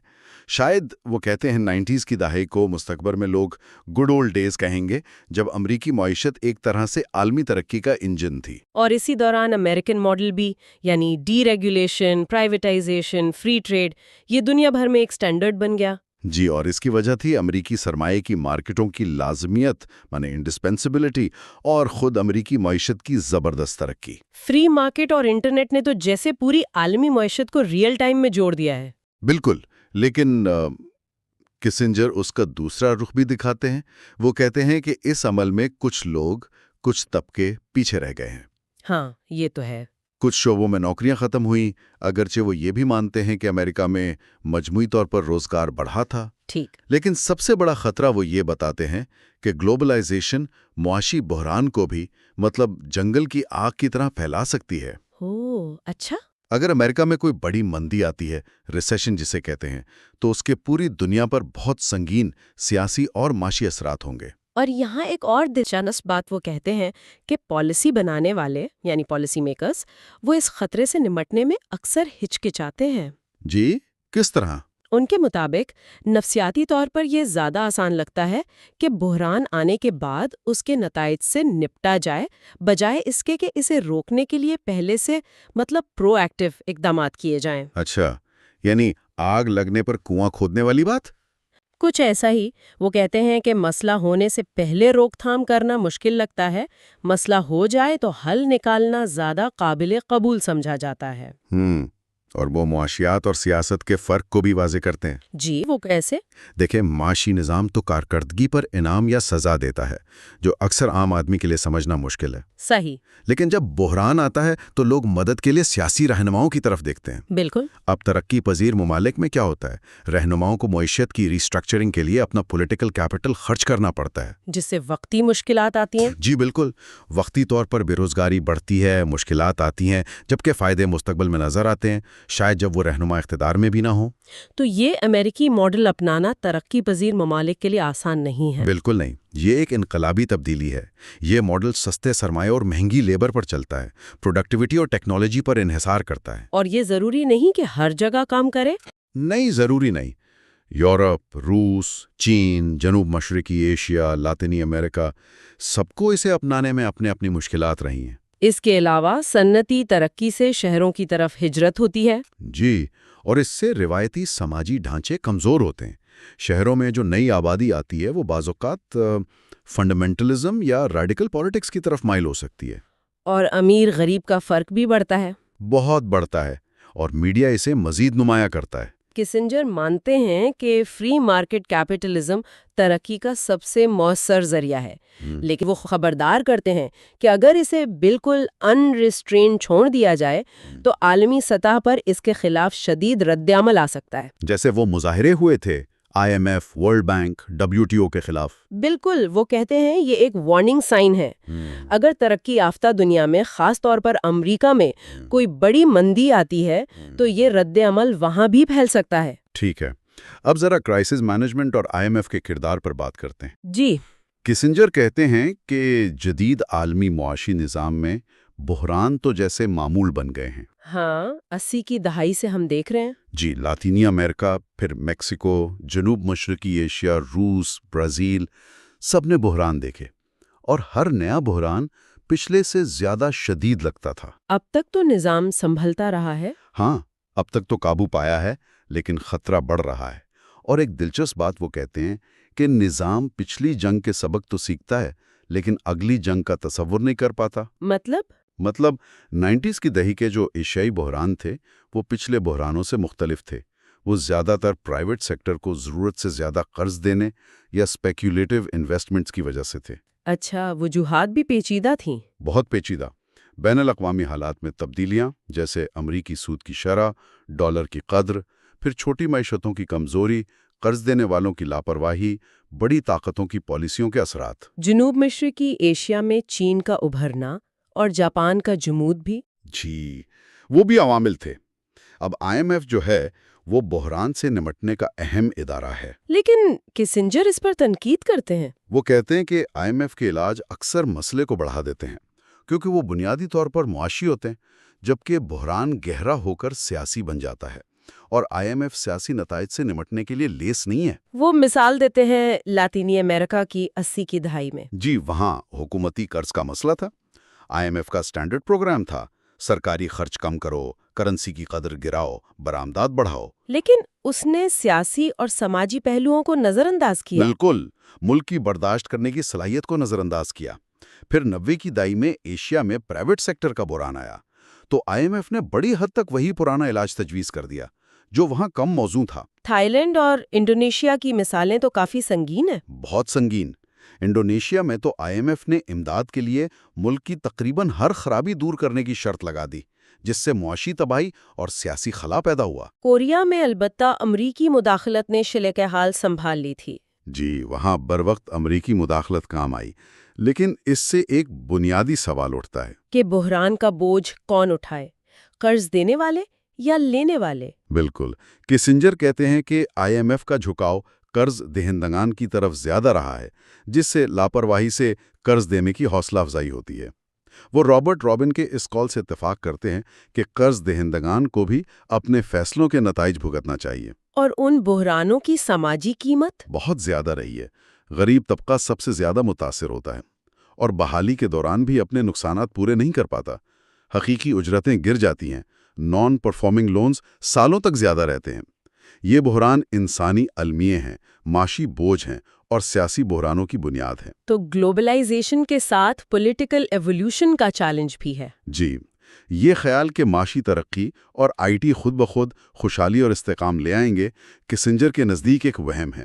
شاید وہ کہتے ہیں 90s کی دہائی کو مستقبل میں لوگ گڈ اولڈ ڈیز کہیں گے جب امریکی معیشت ایک طرح سے عالمی ترقی کا انجن تھی۔ اور اسی دوران امریکن ماڈل بھی، یعنی deregulation, privatization, free trade, یہ دنیا بھر میں ایک سٹینڈرڈ بن گیا۔ جی، اور اس کی وجہ تھی امریکی سرمایہ کی مارکیٹوں کی لازمیت مانے انڈسپینسبلٹی اور خود امریکی معیشت کی زبردست ترقی۔ فری مارکیٹ اور انٹرنیٹ نے تو جیسے پوری عالمی معیشت کو ریئل ٹائم میں جوڑ دیا ہے۔ بالکل، لیکن کسنجر اس کا دوسرا رخ بھی دکھاتے ہیں۔ وہ کہتے ہیں کہ اس عمل میں کچھ لوگ، کچھ طبقے پیچھے رہ گئے ہیں۔ ہاں، یہ تو ہے۔ کچھ شعبوں میں نوکریاں ختم ہوئیں، اگرچہ وہ یہ بھی مانتے ہیں کہ امریکہ میں مجموعی طور پر روزگار بڑھا تھا۔ ٹھیک۔ لیکن سب سے بڑا خطرہ وہ یہ بتاتے ہیں کہ گلوبلائزیشن معاشی بحران کو بھی مطلب جنگل کی آگ کی طرح پھیلا سکتی ہے۔ اچھا۔ اگر امریکہ میں کوئی بڑی مندی آتی ہے، ریسیشن جسے کہتے ہیں، تو اس کے پوری دنیا پر بہت سنگین سیاسی اور معاشی اثرات ہوں گے۔ اور یہاں ایک اور دلچسپ بات وہ کہتے ہیں کہ پالیسی بنانے والے یعنی پالیسی میکرز وہ اس خطرے سے نمٹنے میں اکثر ہچکچاتے ہیں۔ جی، کس طرح؟ ان کے مطابق نفسیاتی طور پر یہ زیادہ آسان لگتا ہے کہ بحران آنے کے بعد اس کے نتائج سے نپٹا جائے، بجائے اس کے کہ اسے روکنے کے لیے پہلے سے مطلب پرو ایکٹیو اقدامات کیے جائیں۔ اچھا، یعنی آگ لگنے پر کنواں کھودنے والی بات؟ کچھ ایسا ہی۔ وہ کہتے ہیں کہ مسئلہ ہونے سے پہلے روک تھام کرنا مشکل لگتا ہے، مسئلہ ہو جائے تو حل نکالنا زیادہ قابل قبول سمجھا جاتا ہے۔ اور وہ معاشیات اور سیاست کے فرق کو بھی واضح کرتے ہیں۔ جی، وہ کیسے؟ دیکھیں، معاشی نظام تو کارکردگی پر انعام یا سزا دیتا ہے، جو اکثر عام آدمی کے لیے سمجھنا مشکل ہے۔ صحیح۔ لیکن جب بحران آتا ہے تو لوگ مدد کے لیے سیاسی رہنماؤں کی طرف دیکھتے ہیں۔ بالکل۔ اب ترقی پذیر ممالک میں کیا ہوتا ہے؟ رہنماؤں کو معیشت کی ریسٹرکچرنگ کے لیے اپنا پولیٹیکل کیپٹل خرچ کرنا پڑتا ہے، جس سے وقتی مشکلات آتی ہیں۔ جی بالکل، وقتی طور پر بے روزگاری بڑھتی ہے، مشکلات آتی ہیں، جبکہ فائدے مستقبل میں نظر آتے ہیں، شاید جب وہ رہنما اقتدار میں بھی نہ ہوں۔ تو یہ امریکی ماڈل اپنانا ترقی پذیر ممالک کے لیے آسان نہیں ہے۔ بالکل نہیں، یہ ایک انقلابی تبدیلی ہے۔ یہ ماڈل سستے سرمایہ اور مہنگی لیبر پر چلتا ہے، پروڈکٹیوٹی اور ٹیکنالوجی پر انحصار کرتا ہے۔ اور یہ ضروری نہیں کہ ہر جگہ کام کرے۔ نہیں، ضروری نہیں۔ یورپ، روس، چین، جنوب مشرقی ایشیا، لاطینی امریکہ، سب کو اسے اپنانے میں اپنی مشکلات رہی ہیں۔ اس کے علاوہ صنعتی ترقی سے شہروں کی طرف ہجرت ہوتی ہے۔ جی، اور اس سے روایتی سماجی ڈھانچے کمزور ہوتے ہیں۔ شہروں میں جو نئی آبادی آتی ہے وہ بعض اوقات فنڈامنٹلزم یا ریڈیکل پالیٹکس کی طرف مائل ہو سکتی ہے۔ اور امیر غریب کا فرق بھی بڑھتا ہے۔ بہت بڑھتا ہے، اور میڈیا اسے مزید نمایاں کرتا ہے۔ کسنجر مانتے ہیں کہ فری مارکیٹ کیپٹلزم ترقی کا سب سے مؤثر ذریعہ ہے، لیکن وہ خبردار کرتے ہیں کہ اگر اسے بالکل ان ریسٹرین چھوڑ دیا جائے تو عالمی سطح پر اس کے خلاف شدید رد عمل آ سکتا ہے۔ جیسے وہ مظاہرے ہوئے تھے IMF، ورلڈ بینک، WTO کے خلاف۔ بالکل، وہ کہتے ہیں یہ ایک وارننگ سائن ہے۔ اگر ترقی یافتہ دنیا میں، خاص طور پر امریکہ میں، کوئی بڑی مندی آتی ہے تو یہ رد عمل وہاں بھی پھیل سکتا ہے۔ ٹھیک ہے، اب ذرا کرائسس مینجمنٹ اور IMF کے کردار پر بات کرتے ہیں۔ جی، کسنجر کہتے ہیں کہ جدید عالمی معاشی نظام میں بحران تو جیسے معمول بن گئے ہیں۔ ہاں، 80 کی دہائی سے ہم دیکھ رہے ہیں۔ جی، لاطینی امریکہ، پھر میکسیکو، جنوب مشرقی ایشیا، روس، برازیل، سب نے بحران دیکھے، اور ہر نیا بحران پچھلے سے زیادہ شدید لگتا تھا۔ اب تک تو نظام سنبھلتا رہا ہے۔ ہاں، اب تک تو قابو پایا ہے، لیکن خطرہ بڑھ رہا ہے۔ اور ایک دلچسپ بات وہ کہتے ہیں کہ نظام پچھلی جنگ کے سبق تو سیکھتا ہے، لیکن اگلی جنگ کا تصور نہیں کر پاتا۔ مطلب 90s کی دہی کے جو ایشیائی بحران تھے وہ پچھلے بحرانوں سے مختلف تھے۔ وہ زیادہ تر پرائیویٹ سیکٹر کو ضرورت سے زیادہ قرض دینے یا اسپیکولیٹو انویسٹمنٹس کی وجہ سے تھے۔ اچھا، وجوہات بھی پیچیدہ تھیں۔ بہت پیچیدہ۔ بین الاقوامی حالات میں تبدیلیاں، جیسے امریکی سود کی شرح، ڈالر کی قدر، پھر چھوٹی معیشتوں کی کمزوری، قرض دینے والوں کی لاپرواہی، بڑی طاقتوں کی پالیسیوں کے اثرات۔ جنوب مشرقی ایشیا میں چین کا ابھرنا اور جاپان کا جمود بھی۔ جی، وہ بھی عوامل تھے۔ اب IMF جو ہے وہ بحران سے نمٹنے کا اہم ادارہ ہے۔ لیکن کسنجر اس پر تنقید کرتے ہیں۔ وہ کہتے ہیں کہ IMF کے علاج اکثر مسئلے کو بڑھا دیتے ہیں، کیونکہ وہ بنیادی طور پر معاشی ہوتے ہیں، جبکہ بحران گہرا ہو کر سیاسی بن جاتا ہے، اور IMF سیاسی نتائج سے نمٹنے کے لیے لیس نہیں ہے۔ وہ مثال دیتے ہیں لاطینی امریکہ کی 80 کی دہائی میں۔ جی، وہاں حکومتی قرض کا مسئلہ تھا۔ IMF کا سٹینڈرڈ پروگرام تھا، سرکاری خرچ کم کرو، کرنسی کی قدر گراؤ، برآمدات بڑھاؤ۔ لیکن اس نے سیاسی اور سماجی پہلوؤں کو نظر انداز کیا۔ بالکل، ملک کی برداشت کرنے کی صلاحیت کو نظر انداز کیا۔ پھر 90 کی دہائی میں ایشیا میں پرائیویٹ سیکٹر کا بحران آیا، تو IMF نے بڑی حد تک وہی پرانا علاج تجویز کر دیا جو وہاں کم موزوں تھا۔ تھائی لینڈ اور انڈونیشیا کی مثالیں تو کافی سنگین ہیں۔ بہت سنگین۔ انڈونیشیا میں تو IMF نے امداد کے لیے ملک کی تقریباً ہر خرابی دور کرنے کی شرط لگا دی، جس سے معاشی تباہی اور سیاسی خلا پیدا ہوا۔ کوریا میں البتہ امریکی مداخلت نے شلے حال سنبھال لی تھی۔ جی، وہاں بروقت امریکی مداخلت کام آئی، لیکن اس سے ایک بنیادی سوال اٹھتا ہے کہ بحران کا بوجھ کون اٹھائے، قرض دینے والے یا لینے والے؟ بالکل۔ کسنجر کہتے ہیں کہ IMF کا جھکاؤ قرض دہندگان کی طرف زیادہ رہا ہے، جس سے لاپرواہی سے قرض دینے کی حوصلہ افزائی ہوتی ہے۔ وہ رابرٹ رابن کے اس قول سے اتفاق کرتے ہیں کہ قرض دہندگان کو بھی اپنے فیصلوں کے نتائج بھگتنا چاہیے۔ اور ان بحرانوں کی سماجی قیمت بہت زیادہ رہی ہے۔ غریب طبقہ سب سے زیادہ متاثر ہوتا ہے، اور بحالی کے دوران بھی اپنے نقصانات پورے نہیں کر پاتا۔ حقیقی اجرتیں گر جاتی ہیں، نان پرفارمنگ لونز سالوں تک زیادہ رہتے ہیں۔ یہ بحران انسانی المیے ہیں، معاشی بوجھ ہیں، اور سیاسی بحرانوں کی بنیاد ہے۔ تو گلوبلائزیشن کے ساتھ پولیٹیکل ایولیوشن کا چیلنج بھی ہے۔ جی، یہ خیال کہ معاشی ترقی اور IT خود بخود خوشحالی اور استحکام لے آئیں گے، کسنجر کے نزدیک ایک وہم ہے۔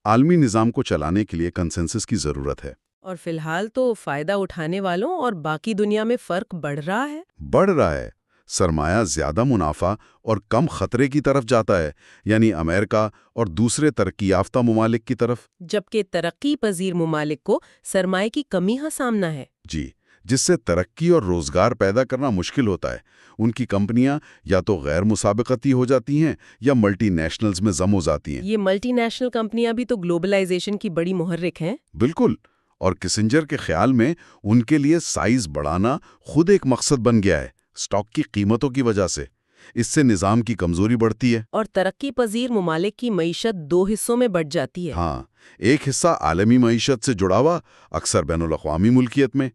عالمی نظام کو چلانے کے لیے کنسنسس کی ضرورت ہے۔ اور فی الحال تو فائدہ اٹھانے والوں اور باقی دنیا میں فرق بڑھ رہا ہے۔ بڑھ رہا ہے۔ سرمایہ زیادہ منافع اور کم خطرے کی طرف جاتا ہے، یعنی امریکہ اور دوسرے ترقی یافتہ ممالک کی طرف، جبکہ ترقی پذیر ممالک کو سرمایہ کی کمی کا سامنا ہے۔ جی، جس سے ترقی اور روزگار پیدا کرنا مشکل ہوتا ہے۔ ان کی کمپنیاں یا تو غیر مسابقتی ہو جاتی ہیں یا ملٹی نیشنلز میں ضم ہو جاتی ہیں۔ یہ ملٹی نیشنل کمپنیاں بھی تو گلوبلائزیشن کی بڑی محرک ہیں۔ بالکل، اور کسنجر کے خیال میں ان کے لیے سائز بڑھانا خود ایک مقصد بن گیا ہے، سٹاک کی قیمتوں کی وجہ سے۔ اس سے نظام کی کمزوری بڑھتی ہے، اور ترقی پذیر ممالک کی معیشت دو حصوں میں بٹ جاتی ہے۔ ہاں، ایک حصہ عالمی معیشت سے جڑا ہوا، اکثر بین الاقوامی ملکیت میں،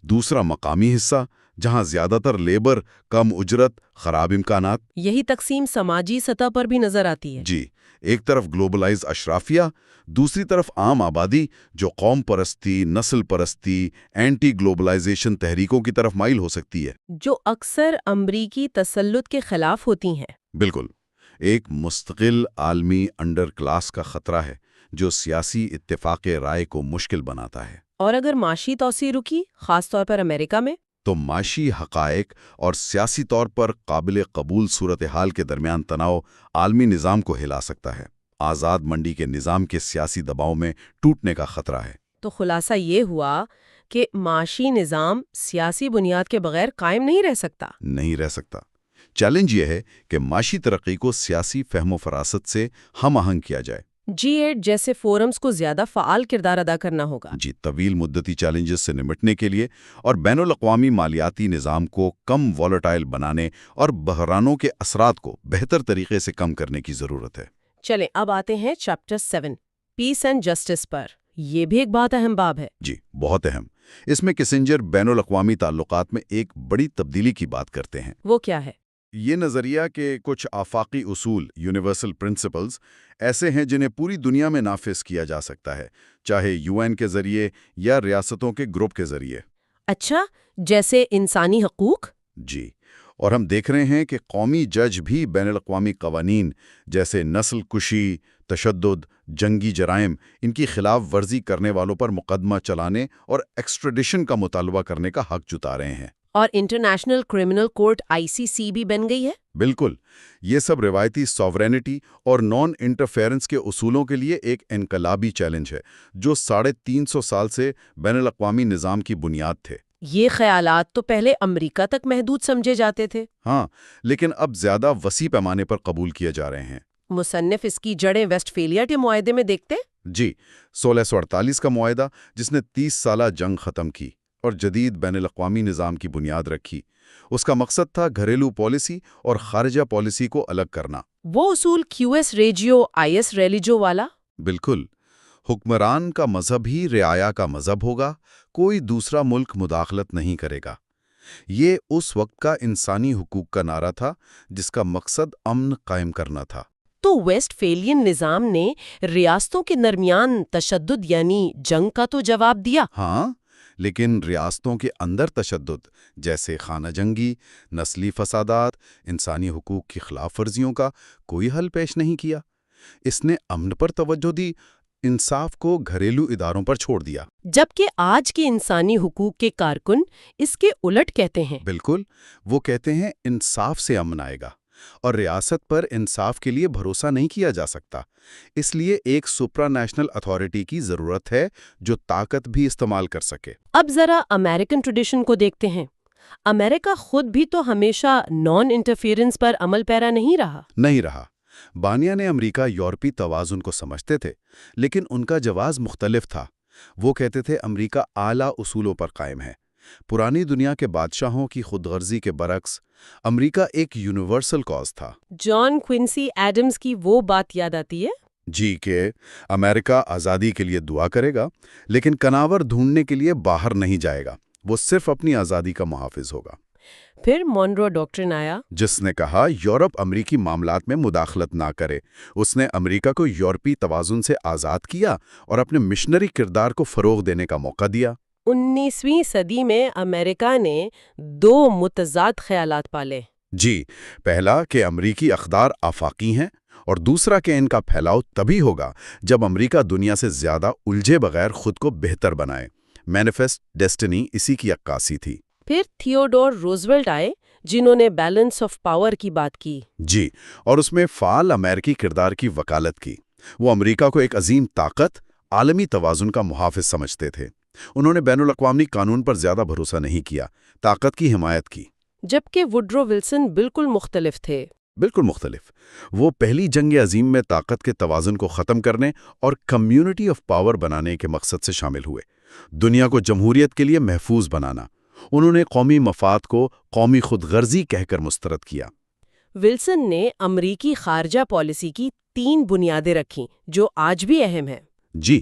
دوسرا مقامی حصہ جہاں زیادہ تر لیبر، کم اجرت، خراب امکانات۔ یہی تقسیم سماجی سطح پر بھی نظر آتی ہے۔ جی، ایک طرف گلوبلائز اشرافیہ، دوسری طرف عام آبادی جو قوم پرستی، نسل پرستی، اینٹی گلوبلائزیشن تحریکوں کی طرف مائل ہو سکتی ہے، جو اکثر امریکی تسلط کے خلاف ہوتی ہیں۔ بالکل۔ ایک مستقل عالمی انڈر کلاس کا خطرہ ہے جو سیاسی اتفاق رائے کو مشکل بناتا ہے۔ اور اگر معاشی توسیع رکی، خاص طور پر امریکہ میں، تو معاشی حقائق اور سیاسی طور پر قابل قبول صورتحال کے درمیان تناؤ عالمی نظام کو ہلا سکتا ہے۔ آزاد منڈی کے نظام کے سیاسی دباؤ میں ٹوٹنے کا خطرہ ہے۔ تو خلاصہ یہ ہوا کہ معاشی نظام سیاسی بنیاد کے بغیر قائم نہیں رہ سکتا۔ نہیں رہ سکتا۔ چیلنج یہ ہے کہ معاشی ترقی کو سیاسی فہم و فراست سے ہم آہنگ کیا جائے۔ G8 جیسے فورمز کو زیادہ فعال کردار ادا کرنا ہوگا۔ جی، طویل مدتی چیلنجز سے نمٹنے کے لیے اور بین الاقوامی مالیاتی نظام کو کم وولٹائل بنانے اور بحرانوں کے اثرات کو بہتر طریقے سے کم کرنے کی ضرورت ہے۔ چلیں اب آتے ہیں چیپٹر 7 پیس اینڈ جسٹس پر، یہ بھی ایک بہت اہم باب ہے۔ جی بہت اہم۔ اس میں کسنجر بین الاقوامی تعلقات میں ایک بڑی تبدیلی کی بات کرتے ہیں۔ وہ کیا ہے؟ یہ نظریہ کہ کچھ آفاقی اصول یونیورسل پرنسپلز ایسے ہیں جنہیں پوری دنیا میں نافذ کیا جا سکتا ہے، چاہے UN کے ذریعے یا ریاستوں کے گروپ کے ذریعے۔ اچھا، جیسے انسانی حقوق؟ جی، اور ہم دیکھ رہے ہیں کہ قومی جج بھی بین الاقوامی قوانین جیسے نسل کشی، تشدد، جنگی جرائم ان کی خلاف ورزی کرنے والوں پر مقدمہ چلانے اور ایکسٹریڈیشن کا مطالبہ کرنے کا حق جتا رہے ہیں۔ اور انٹرنیشنل کرمنل کورٹ ICC بھی بن گئی ہے؟ بالکل، یہ سب روایتی سوورینٹی اور نان انٹرفیرنس کے اصولوں کے لیے ایک انقلابی چیلنج ہے جو 350 سال سے بین الاقوامی نظام کی بنیاد تھے۔ یہ خیالات تو پہلے امریکہ تک محدود سمجھے جاتے تھے۔ ہاں، لیکن اب زیادہ وسیع پیمانے پر قبول کیے جا رہے ہیں۔ مصنف اس کی جڑیں ویسٹ فیلیا کے معاہدے میں دیکھتے؟ جی، 1648 کا معاہدہ جس نے 30 سالہ جنگ ختم کی اور جدید بین الاقوامی نظام کی بنیاد رکھی۔ اس کا مقصد تھا گھریلو پالیسی اور خارجہ پالیسی کو الگ کرنا۔ وہ اصول QS ریجیو IS ریلیجو والا؟ بالکل، حکمران کا مذہب ہی رعایا کا مذہب ہوگا، کوئی دوسرا ملک مداخلت نہیں کرے گا۔ یہ اس وقت کا انسانی حقوق کا نعرہ تھا جس کا مقصد امن قائم کرنا تھا۔ تو ویسٹ فیلین نظام نے ریاستوں کے درمیان تشدد یعنی جنگ کا تو جواب دیا۔ ہاں، لیکن ریاستوں کے اندر تشدد جیسے خانہ جنگی، نسلی فسادات، انسانی حقوق کی خلاف ورزیوں کا کوئی حل پیش نہیں کیا۔ اس نے امن پر توجہ دی، انصاف کو گھریلو اداروں پر چھوڑ دیا۔ جبکہ آج کے انسانی حقوق کے کارکن اس کے الٹ کہتے ہیں۔ بالکل، وہ کہتے ہیں انصاف سے امن آئے گا اور ریاست پر انصاف کے لیے بھروسہ نہیں کیا جا سکتا۔ اس لیے ایک سپرا نیشنل اتھارٹی کی ضرورت ہے جو طاقت بھی استعمال کر سکے۔ اب ذرا امریکن ٹریڈیشن کو دیکھتے ہیں۔ امریکہ خود بھی تو ہمیشہ نان انٹرفیئرنس پر عمل پیرا نہیں رہا۔ بانیہ نے امریکہ یورپی توازن کو سمجھتے تھے، لیکن ان کا جواز مختلف تھا۔ وہ کہتے تھے امریکہ اعلیٰ اصولوں پر قائم ہے۔ پرانی دنیا کے بادشاہوں کی خود غرضی کے برعکس امریکہ ایک یونیورسل کاز تھا۔ جان کوئنسی ایڈمز کی وہ بات یاد آتی ہے؟ جی، کہ امریکہ آزادی کے لیے دعا کرے گا لیکن کناور ڈھونڈنے کے لیے باہر نہیں جائے گا، وہ صرف اپنی آزادی کا محافظ ہوگا۔ پھر مونرو ڈاکٹرن آیا، جس نے کہا یورپ امریکی معاملات میں مداخلت نہ کرے۔ اس نے امریکہ کو یورپی توازن سے آزاد کیا اور اپنے مشنری کردار کو فروغ دینے کا موقع دیا۔ 19ویں صدی میں امریکہ نے 2 متضاد خیالات پالے۔ جی، پہلا کہ امریکی اقدار آفاقی ہیں اور دوسرا کہ ان کا پھیلاؤ تبھی ہوگا جب امریکہ دنیا سے زیادہ الجھے بغیر خود کو بہتر بنائے۔ مینیفیسٹ ڈیسٹنی اسی کی عکاسی تھی۔ پھر تھیوڈور روزویلٹ آئے جنہوں نے بیلنس آف پاور کی بات کی۔ جی، اور اس میں فعال امریکی کردار کی وکالت کی۔ وہ امریکہ کو ایک عظیم طاقت، عالمی توازن کا محافظ سمجھتے تھے۔ انہوں نے بین الاقوامی قانون پر زیادہ بھروسہ نہیں کیا، طاقت کی حمایت کی۔ جبکہ وڈرو ولسن بالکل مختلف تھے۔ بالکل مختلف۔ وہ پہلی جنگ عظیم میں طاقت کے توازن کو ختم کرنے اور کمیونٹی آف پاور بنانے کے مقصد سے شامل ہوئے، دنیا کو جمہوریت کے لیے محفوظ بنانا۔ انہوں نے قومی مفاد کو قومی خود غرضی کہہ کر مسترد کیا۔ ولسن نے امریکی خارجہ پالیسی کی 3 بنیادیں رکھیں جو آج بھی اہم ہیں۔ جی،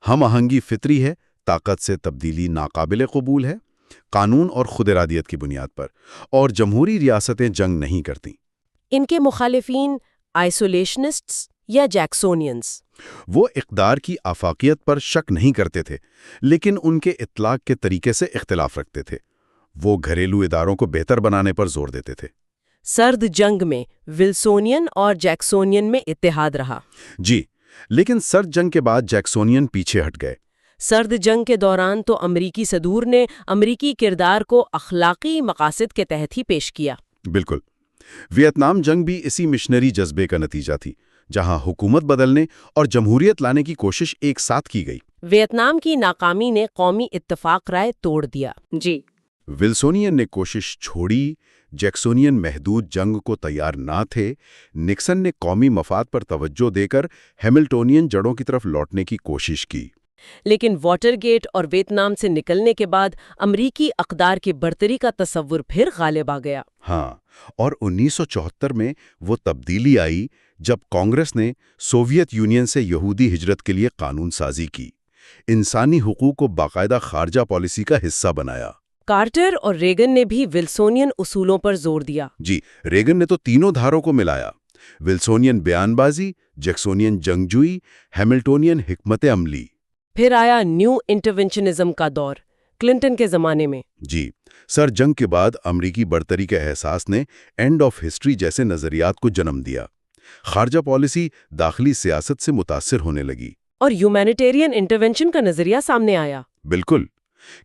ہم آہنگی فطری ہے، طاقت سے تبدیلی ناقابل قبول ہے، قانون اور خود ارادیت کی بنیاد پر، اور جمہوری ریاستیں جنگ نہیں کرتیں۔ ان کے مخالفین آئسولیشنسٹس یا جیکسونینز۔ وہ اقدار کی آفاقیت پر شک نہیں کرتے تھے، لیکن ان کے اطلاق کے طریقے سے اختلاف رکھتے تھے۔ وہ گھریلو اداروں کو بہتر بنانے پر زور دیتے تھے۔ سرد جنگ میں ولسونین اور جیکسونین میں اتحاد رہا۔ جی، لیکن سرد جنگ کے بعد جیکسونین پیچھے ہٹ گئے۔ سرد جنگ کے دوران تو امریکی صدور نے امریکی کردار کو اخلاقی مقاصد کے تحت ہی پیش کیا۔ بالکل۔ ویتنام جنگ بھی اسی مشنری جذبے کا نتیجہ تھی، جہاں حکومت بدلنے اور جمہوریت لانے کی کوشش ایک ساتھ کی گئی۔ ویتنام کی ناکامی نے قومی اتفاق رائے توڑ دیا۔ جی، ولسونین نے کوشش چھوڑی، جیکسونین محدود جنگ کو تیار نہ تھے۔ نکسن نے قومی مفاد پر توجہ دے کر ہیملٹونین جڑوں کی طرف لوٹنے کی کوشش کی۔ لیکن واٹر گیٹ اور ویتنام سے نکلنے کے بعد امریکی اقدار کی برتری کا تصور پھر غالب آ گیا۔ ہاں، اور 1974 میں وہ تبدیلی آئی جب کانگریس نے سوویت یونین سے یہودی ہجرت کے لیے قانون سازی کی۔ انسانی حقوق کو باقاعدہ خارجہ پالیسی کا حصہ بنایا۔ کارٹر اور ریگن نے بھی ولسونین اصولوں پر زور دیا۔ جی، ریگن نے تو تینوں دھاروں کو ملایا: ولسونین بیان بازی، جیکسونین جنگجوئی، ہیملٹونین حکمت عملی۔ پھر آیا نیو انٹرونشنزم کا دور، کلنٹن کے زمانے میں۔ جی، سر جنگ کے بعد امریکی برتری کے احساس نے اینڈ آف ہسٹری جیسے نظریات کو جنم دیا۔ خارجہ پالیسی داخلی سیاست سے متاثر ہونے لگی۔ اور ہیومینیٹیرین انٹرونشن کا نظریہ سامنے آیا۔ بالکل،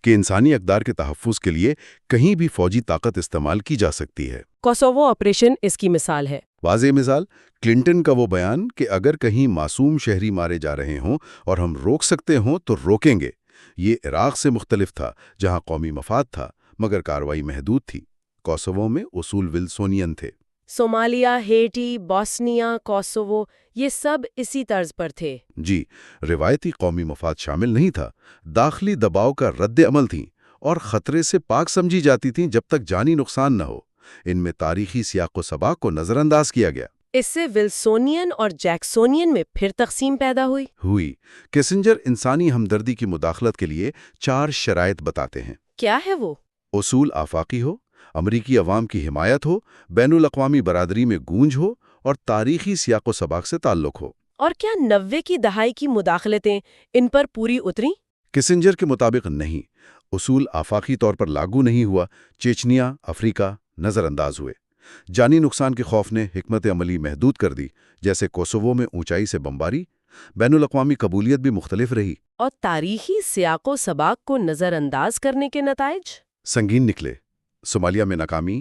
کہ انسانی اقدار کے تحفظ کے لیے کہیں بھی فوجی طاقت استعمال کی جا سکتی ہے۔ کوسوو آپریشن اس کی مثال ہے۔ واضح مثال، کلنٹن کا وہ بیان کہ اگر کہیں معصوم شہری مارے جا رہے ہوں اور ہم روک سکتے ہوں تو روکیں گے۔ یہ عراق سے مختلف تھا، جہاں قومی مفاد تھا مگر کارروائی محدود تھی۔ کوسوو میں اصول ولسونین تھے۔ صومالیہ، ہیٹی، بوسنیا، کوسوو، یہ سب اسی طرز پر تھے۔ جی، روایتی قومی مفاد شامل نہیں تھا، داخلی دباؤ کا رد عمل تھیں اور خطرے سے پاک سمجھی جاتی تھیں جب تک جانی نقصان نہ ہو۔ ان میں تاریخی سیاق و سباق کو نظر انداز کیا گیا۔ اس سے ولسونین اور جیکسونین میں پھر تقسیم پیدا ہوئی۔ کیسنجر انسانی ہمدردی کی مداخلت کے لیے 4 شرائط بتاتے ہیں۔ کیا ہے وہ؟ اصول آفاقی ہو، امریکی عوام کی حمایت ہو، بین الاقوامی برادری میں گونج ہو اور تاریخی سیاق و سباق سے تعلق ہو۔ اور کیا 90 کی دہائی کی مداخلتیں ان پر پوری اتریں؟ کیسنجر کے مطابق نہیں، اصول آفاقی طور پر لاگو نہیں ہوا۔ چیچنیا، افریقہ نظر انداز ہوئے۔ جانی نقصان کے خوف نے حکمت عملی محدود کر دی، جیسے کوسوو میں اونچائی سے بمباری۔ بین الاقوامی قبولیت بھی مختلف رہی۔ اور تاریخی سیاق و سباق کو نظر انداز کرنے کے نتائج سنگین نکلے۔ صومالیہ میں ناکامی،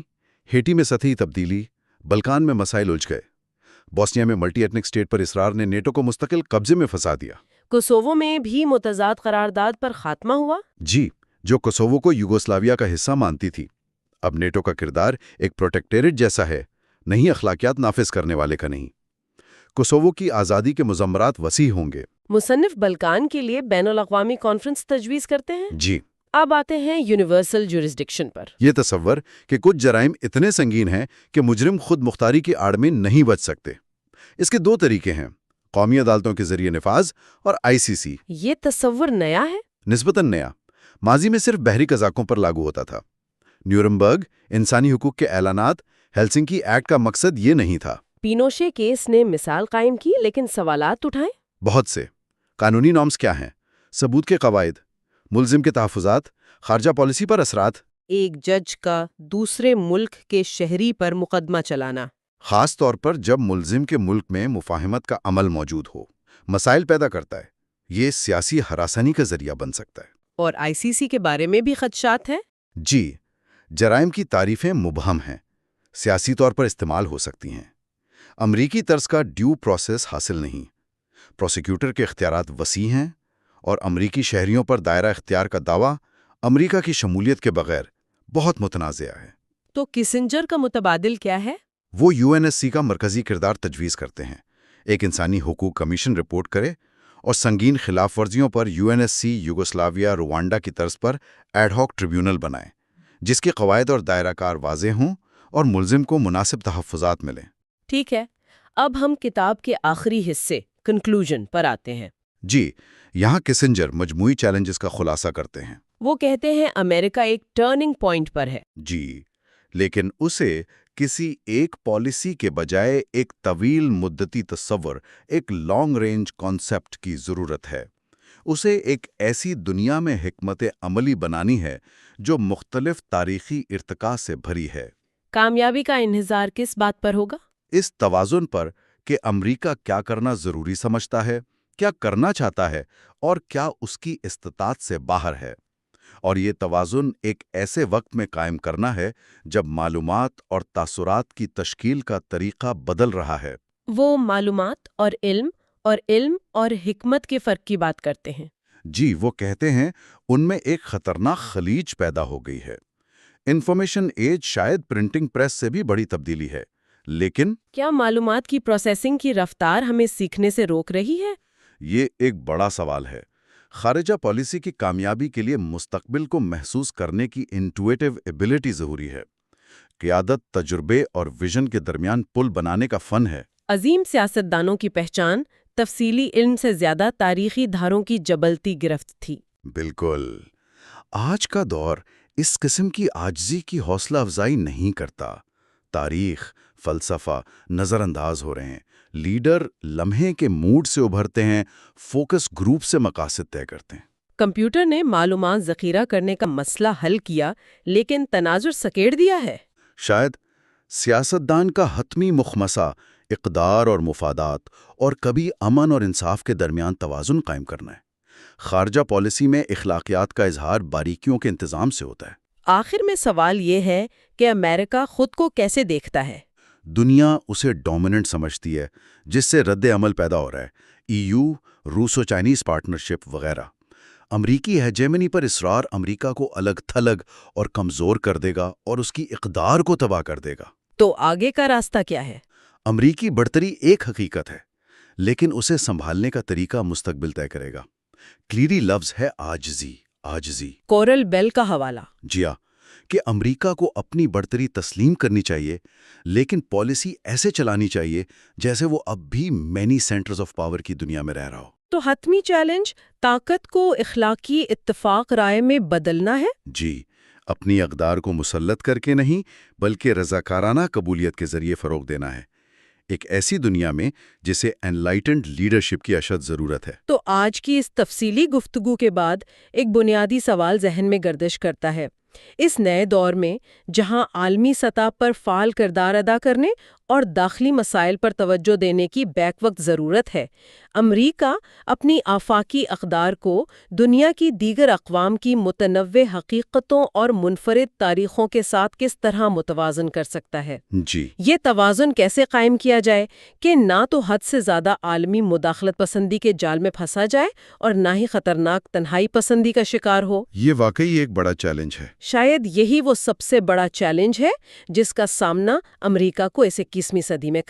ہیٹی میں سطحی تبدیلی، بلکان میں مسائل الجھ گئے۔ بوسنیا میں ملٹی ایتنک اسٹیٹ پر اصرار نے نیٹو کو مستقل قبضے میں پھنسا دیا۔ کوسوو میں بھی متضاد قرارداد پر خاتمہ ہوا۔ جی، جو کوسوو کو یوگوسلاویہ کا حصہ مانتی تھی۔ اب نیٹو کا کردار ایک پروٹیکٹریٹ جیسا ہے، نہیں اخلاقیات نافذ کرنے والے کا نہیں۔ کوسوو کی آزادی کے مضمرات وسیع ہوں گے۔ مصنف بلکان کے لیے بین الاقوامی کانفرنس تجویز کرتے ہیں۔ جی، اب آتے ہیں یونیورسل جورسڈکشن پر۔ یہ تصور کہ کچھ جرائم اتنے سنگین ہیں کہ مجرم خود مختاری کی آڑ میں نہیں بچ سکتے۔ اس کے 2 طریقے ہیں: قومی عدالتوں کے ذریعے نفاذ اور ICC۔ یہ تصور نیا ہے؟ نسبتاً نیا، ماضی میں صرف بحری قزاقوں پر لاگو ہوتا تھا۔ نیورمبرگ انسانی حقوق کے اعلانات، ہیلسنکی ایکٹ کا مقصد یہ نہیں تھا۔ پینوشے کیس نے مثال قائم کی لیکن سوالات اٹھائیں۔ بہت سے قانونی نارمز کیا ہیں، ثبوت کے قواعد، ملزم کے تحفظات، خارجہ پالیسی پر اثرات۔ ایک جج کا دوسرے ملک کے شہری پر مقدمہ چلانا، خاص طور پر جب ملزم کے ملک میں مفاہمت کا عمل موجود ہو، مسائل پیدا کرتا ہے۔ یہ سیاسی ہراسانی کا ذریعہ بن سکتا ہے۔ اور ICC کے بارے میں بھی خدشات ہیں۔ جی، جرائم کی تعریفیں مبہم ہیں، سیاسی طور پر استعمال ہو سکتی ہیں۔ امریکی طرز کا ڈیو پروسیس حاصل نہیں، پروسیکیوٹر کے اختیارات وسیع ہیں، اور امریکی شہریوں پر دائرہ اختیار کا دعویٰ امریکہ کی شمولیت کے بغیر بہت متنازع ہے۔ تو کیسنجر کا متبادل کیا ہے؟ وہ UNSC کا مرکزی کردار تجویز کرتے ہیں۔ ایک انسانی حقوق کمیشن رپورٹ کرے اور سنگین خلاف ورزیوں پر UNSC یوگوسلاویہ، روانڈا کی طرز پر ایڈ ہاک ٹریبیونل بنائے، جس کے قواعد اور دائرہ کار واضح ہوں اور ملزم کو مناسب تحفظات ملیں۔ ٹھیک ہے، اب ہم کتاب کے آخری حصے کنکلوژن پر آتے ہیں۔ جی، یہاں کیسنجر مجموعی چیلنجز کا خلاصہ کرتے ہیں۔ وہ کہتے ہیں امریکہ ایک ٹرننگ پوائنٹ پر ہے۔ جی، لیکن اسے کسی ایک پالیسی کے بجائے ایک طویل مدتی تصور، ایک لانگ رینج کانسیپٹ کی ضرورت ہے۔ اسے ایک ایسی دنیا میں حکمت عملی بنانی ہے جو مختلف تاریخی ارتقاء سے بھری ہے۔ کامیابی کا انحصار کس بات پر ہوگا؟ اس توازن پر کہ امریکہ کیا کرنا ضروری سمجھتا ہے، کیا کرنا چاہتا ہے اور کیا اس کی استطاعت سے باہر ہے۔ اور یہ توازن ایک ایسے وقت میں قائم کرنا ہے جب معلومات اور تاثرات کی تشکیل کا طریقہ بدل رہا ہے۔ وہ معلومات اور علم اور حکمت کے فرق کی بات کرتے ہیں۔ جی، وہ کہتے ہیں ان میں ایک خطرناک خلیج پیدا ہو گئی ہے۔ انفارمیشن ایج شاید پرنٹنگ پریس سے بھی بڑی تبدیلی ہے، لیکن کیا معلومات کی پروسیسنگ کی رفتار ہمیں سیکھنے سے روک رہی ہے؟ یہ ایک بڑا سوال ہے۔ خارجہ پالیسی کی کامیابی کے لیے مستقبل کو محسوس کرنے کی انٹویٹیو ایبلٹی ضروری ہے۔ قیادت، تجربے اور ویژن کے درمیان پل بنانے کا فن ہے۔ عظیم سیاستدانوں کی پہچان تفصیلی علم سے زیادہ تاریخی دھاروں کی جبلتی گرفت تھی۔ بالکل۔ آج کا دور اس قسم کی عاجزی کی حوصلہ افزائی نہیں کرتا۔ تاریخ، فلسفہ نظر انداز ہو رہے ہیں، لیڈر لمحے کے موڈ سے ابھرتے ہیں، فوکس گروپ سے مقاصد طے کرتے ہیں۔ کمپیوٹر نے معلومات ذخیرہ کرنے کا مسئلہ حل کیا، لیکن تناظر سکیڑ دیا ہے۔ شاید سیاستدان کا حتمی مخمصہ اقدار اور مفادات اور کبھی امن اور انصاف کے درمیان توازن قائم کرنا ہے۔ خارجہ پالیسی میں اخلاقیات کا اظہار باریکیوں کے انتظام سے ہوتا ہے۔ آخر میں سوال یہ ہے کہ امریکہ خود کو کیسے دیکھتا ہے؟ دنیا اسے ڈومیننٹ سمجھتی ہے، جس سے رد عمل پیدا ہو رہا ہے۔ EU، روسو چائنیز پارٹنرشپ وغیرہ۔ امریکی ہیجیمنی پر اصرار امریکہ کو الگ تھلگ اور کمزور کر دے گا اور اس کی اقدار کو تباہ کر دے گا۔ تو آگے کا راستہ کیا ہے؟ امریکی بڑھتری ایک حقیقت ہے، لیکن اسے سنبھالنے کا طریقہ مستقبل طے کرے گا۔ کلیری لفظ ہے عاجزی، عاجزی۔ کورل بیل کا حوالہ۔ جی ہاں، کہ امریکہ کو اپنی بڑھتری تسلیم کرنی چاہیے، لیکن پالیسی ایسے چلانی چاہیے جیسے وہ اب بھی مینی سینٹرز آف پاور کی دنیا میں رہ رہا ہو۔ تو حتمی چیلنج طاقت کو اخلاقی اتفاق رائے میں بدلنا ہے؟ جی، اپنی اقدار کو مسلط کر کے نہیں، بلکہ رضاکارانہ قبولیت کے ذریعے فروغ دینا ہے، ایک ایسی دنیا میں جسے انلائٹنڈ لیڈرشپ کی اشد ضرورت ہے۔ تو آج کی اس تفصیلی گفتگو کے بعد ایک بنیادی سوال ذہن میں گردش کرتا ہے۔ اس نئے دور میں جہاں عالمی سطح پر فعال کردار ادا کرنے اور داخلی مسائل پر توجہ دینے کی بیک وقت ضرورت ہے، امریکہ اپنی آفاقی اقدار کو دنیا کی دیگر اقوام کی متنوع حقیقتوں اور منفرد تاریخوں کے ساتھ کس طرح متوازن کر سکتا ہے؟ جی، یہ توازن کیسے قائم کیا جائے کہ نہ تو حد سے زیادہ عالمی مداخلت پسندی کے جال میں پھنسا جائے اور نہ ہی خطرناک تنہائی پسندی کا شکار ہو؟ یہ واقعی ایک بڑا چیلنج ہے۔ شاید یہی وہ سب سے بڑا چیلنج ہے جس کا سامنا امریکہ کو اس 21ویں صدی میں